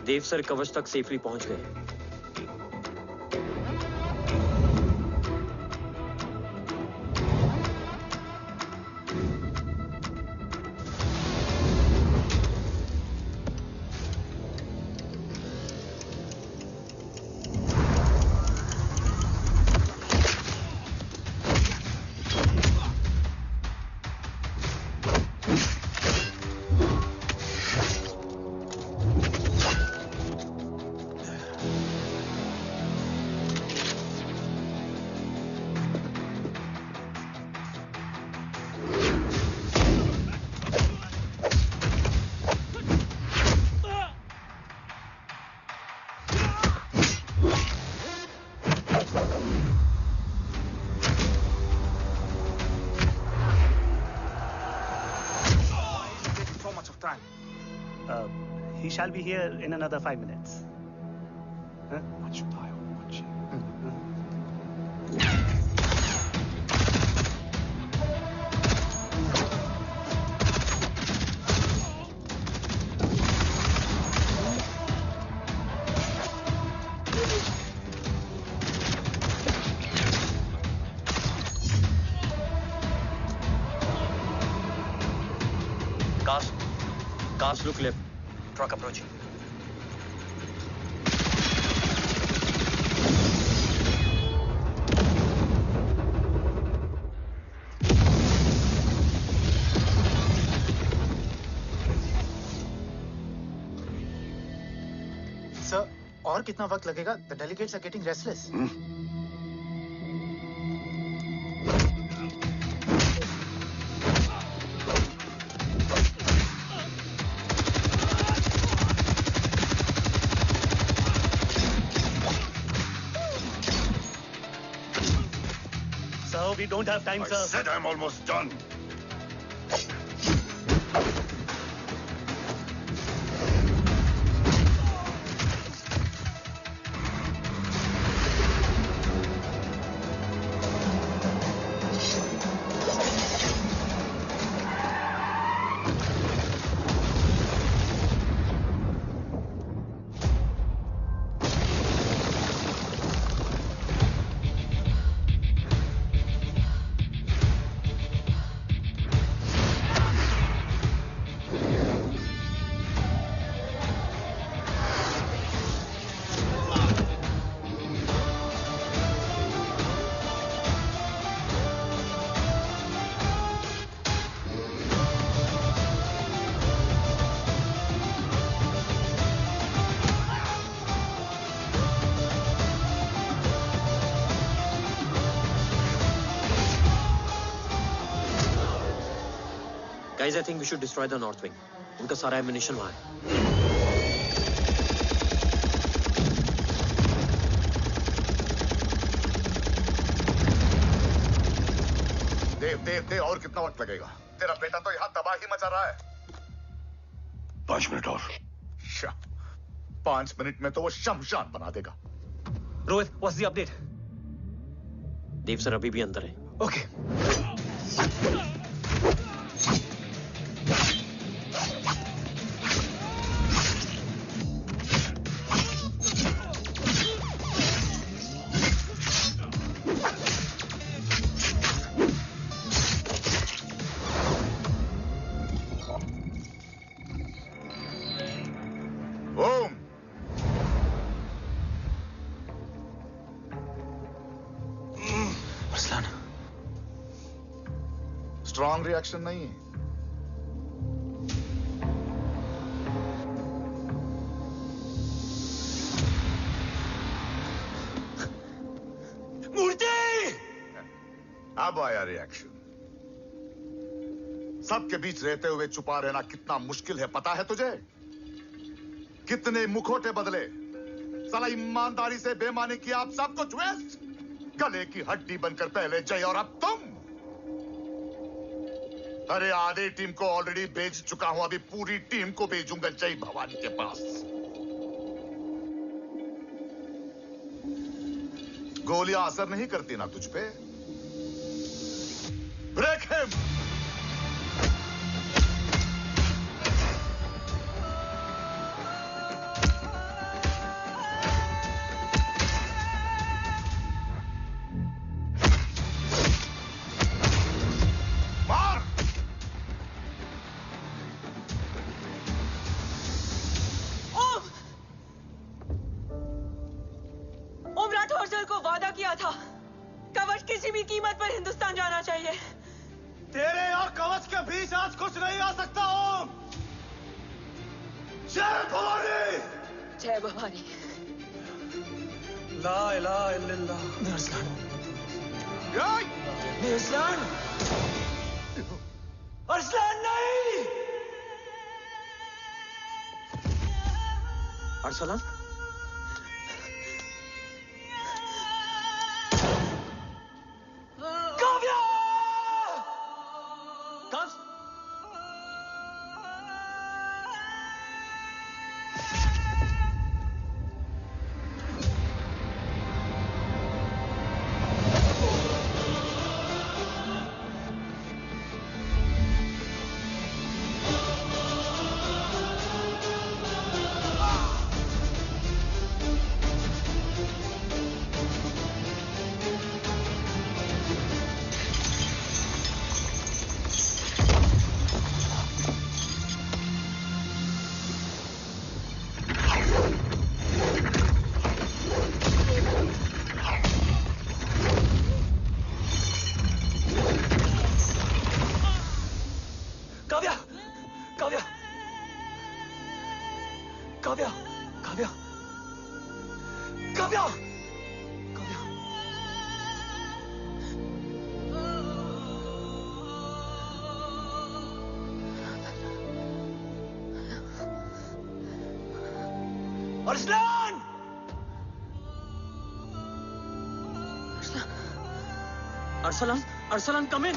Speaker 3: देव सर कवच तक सेफली पहुंच गए.
Speaker 2: He shall be here in another 5 minutes. Huh?
Speaker 19: What should I watch?
Speaker 3: Cars look left. Truck approaching.
Speaker 20: Sir, और कितना वक्त लगेगा? The delegates are getting restless.
Speaker 2: We don't have time, sir.
Speaker 6: I said I'm almost done.
Speaker 3: Guys, I think we should destroy the north wing. उनका सारा ammunition वहाँ है.
Speaker 4: देव और कितना वक्त लगेगा? तेरा बेटा तो यहाँ तबाही मचा रहा है.
Speaker 6: 5 मिनट और.
Speaker 4: 5 मिनट में तो वो शमशान बना देगा.
Speaker 8: Rohit, what's the update?
Speaker 3: Dev sir अभी भी अंदर है।
Speaker 15: ओके।
Speaker 4: स्ट्रॉन्ग रिएक्शन नहीं है।
Speaker 12: मूर्ति!
Speaker 4: अब आया रिएक्शन। सबके बीच रहते हुए छुपा रहना कितना मुश्किल है पता है तुझे? कितने मुखौटे बदले, साला ईमानदारी से बेमानी किया, आप सब कुछ वेस्ट। गले की हड्डी बनकर पहले जय और अब तुम। अरे आधे टीम को ऑलरेडी भेज चुका हूं, अभी पूरी टीम को भेजूंगा जय भवानी के पास। गोलियां असर नहीं करती ना तुझ पे? Break him.
Speaker 12: तेरे और कवच के बीच आज कुछ नहीं आ सकता ओम। जय भवानी।
Speaker 1: जय भवानी।
Speaker 12: ला इलाहा इल्लल्लाह।
Speaker 15: अरसलान।
Speaker 12: अरसलान। अरसलान नहीं।
Speaker 3: अरसलान?
Speaker 12: अरसलान!
Speaker 3: अरसलान, अरसलान कम इन।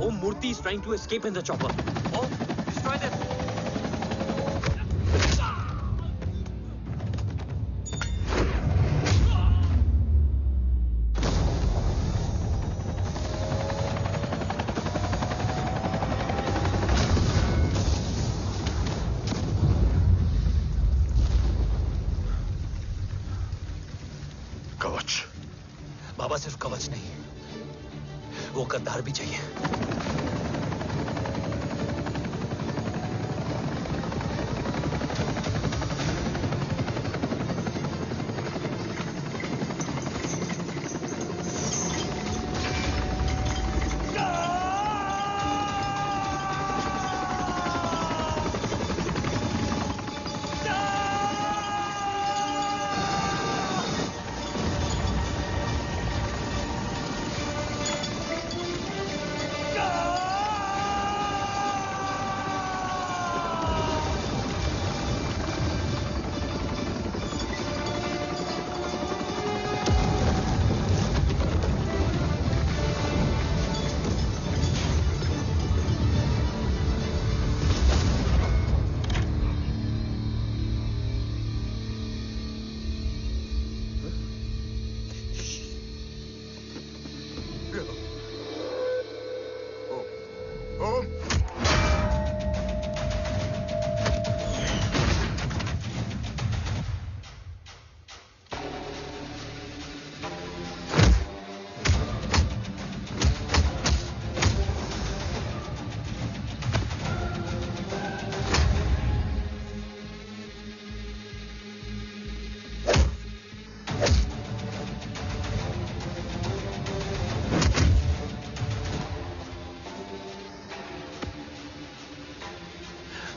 Speaker 3: Om Murthy is trying to escape in the chopper. Oh, destroy them.
Speaker 15: बाबा सिर्फ कवच नहीं, वो गद्दार भी चाहिए।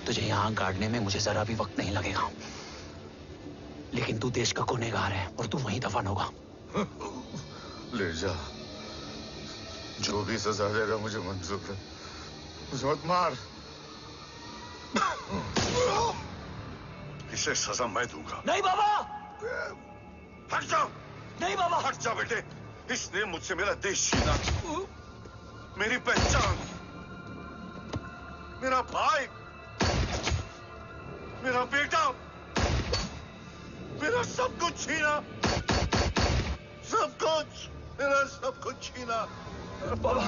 Speaker 15: तुझे यहां गाड़ने में मुझे जरा भी वक्त नहीं लगेगा, लेकिन तू देश का गुनहगार है और तू वहीं दफन होगा।
Speaker 4: ले जा, जो भी सजा देगा मुझे मंजूर है, मुझे मत मार।
Speaker 6: इसे सजा मैं दूंगा।
Speaker 15: नहीं बाबा,
Speaker 6: हट जाओ।
Speaker 15: नहीं बाबा,
Speaker 6: हट जा बेटे। इसने मुझसे मेरा देश छीना, मेरी पहचान, मेरा भाई, मेरा बेटा, मेरा सब कुछ छीना, सब कुछ, मेरा सब कुछ छीना।
Speaker 15: बाबा,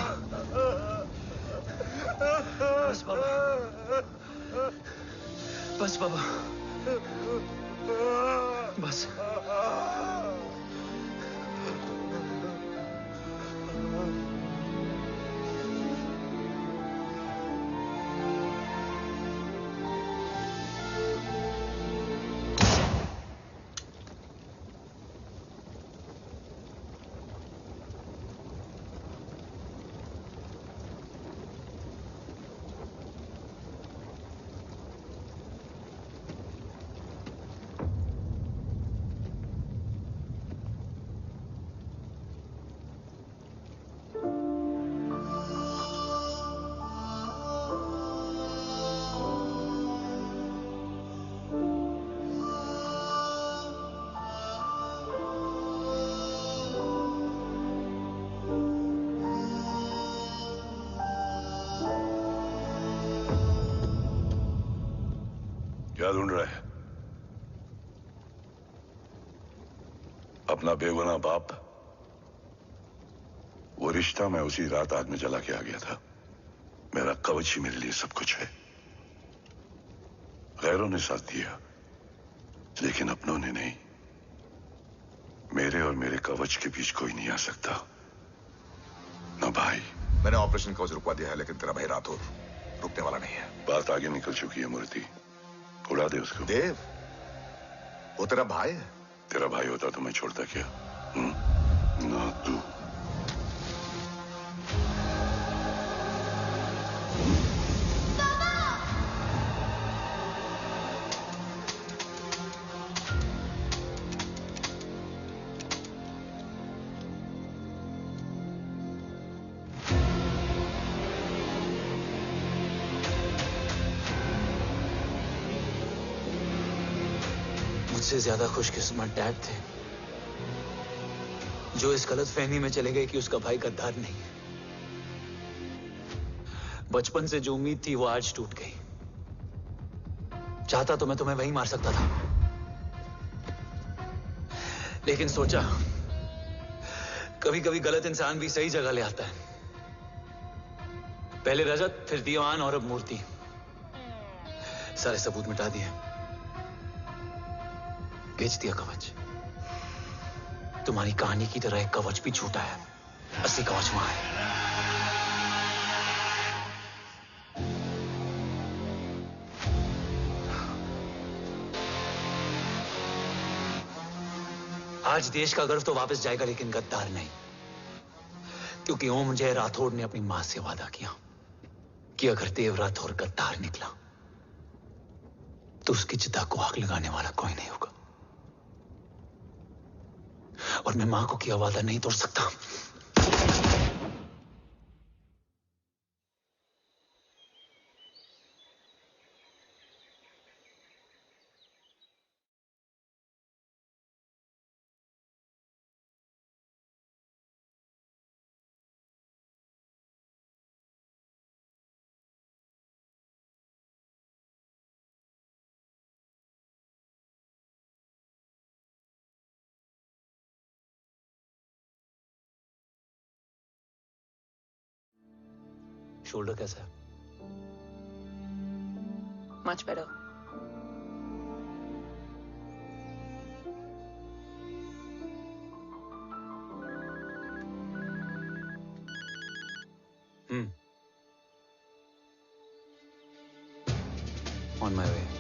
Speaker 15: बस बाबा, बस बाबा, बस।
Speaker 6: क्या ढूंढ रहा है? अपना बेगुनाह बाप। वो रिश्ता मैं उसी रात आग में जला के आ गया था। मेरा कवच ही मेरे लिए सब कुछ है। गैरों ने साथ दिया, लेकिन अपनों ने नहीं। मेरे और मेरे कवच के बीच कोई नहीं आ सकता। ना भाई।
Speaker 4: मैंने ऑपरेशन कवच रुकवा दिया है, लेकिन तेरा भाई राठौर रुकने वाला नहीं है।
Speaker 6: बात आगे निकल चुकी है मूर्ति, उड़ा दे उसको।
Speaker 4: देव, वो तेरा भाई है।
Speaker 6: तेरा भाई होता तो मैं छोड़ता क्या? ना तू।
Speaker 15: मुझसे ज्यादा खुशकिस्मत डैड थे, जो इस गलतफहमी में चले गए कि उसका भाई गद्दार नहीं है। बचपन से जो उम्मीद थी वो आज टूट गई। चाहता तो मैं तुम्हें वहीं मार सकता था, लेकिन सोचा कभी कभी गलत इंसान भी सही जगह ले आता है। पहले रजत, फिर दीवान और अब मूर्ति। सारे सबूत मिटा दिए, बेच दिया कवच। तुम्हारी कहानी की तरह एक कवच भी छूटा है। असली कवच वहां है। आज देश का गर्व तो वापस जाएगा, लेकिन गद्दार नहीं। क्योंकि ओम जय राठौड़ ने अपनी मां से वादा किया कि अगर देव राठौड़ गद्दार निकला तो उसकी चिता को आग लगाने वाला कोई नहीं होगा। और मैं मां को किया वादा नहीं तोड़ सकता। शोल्डर कैसा है?
Speaker 1: Much better.
Speaker 15: On my way.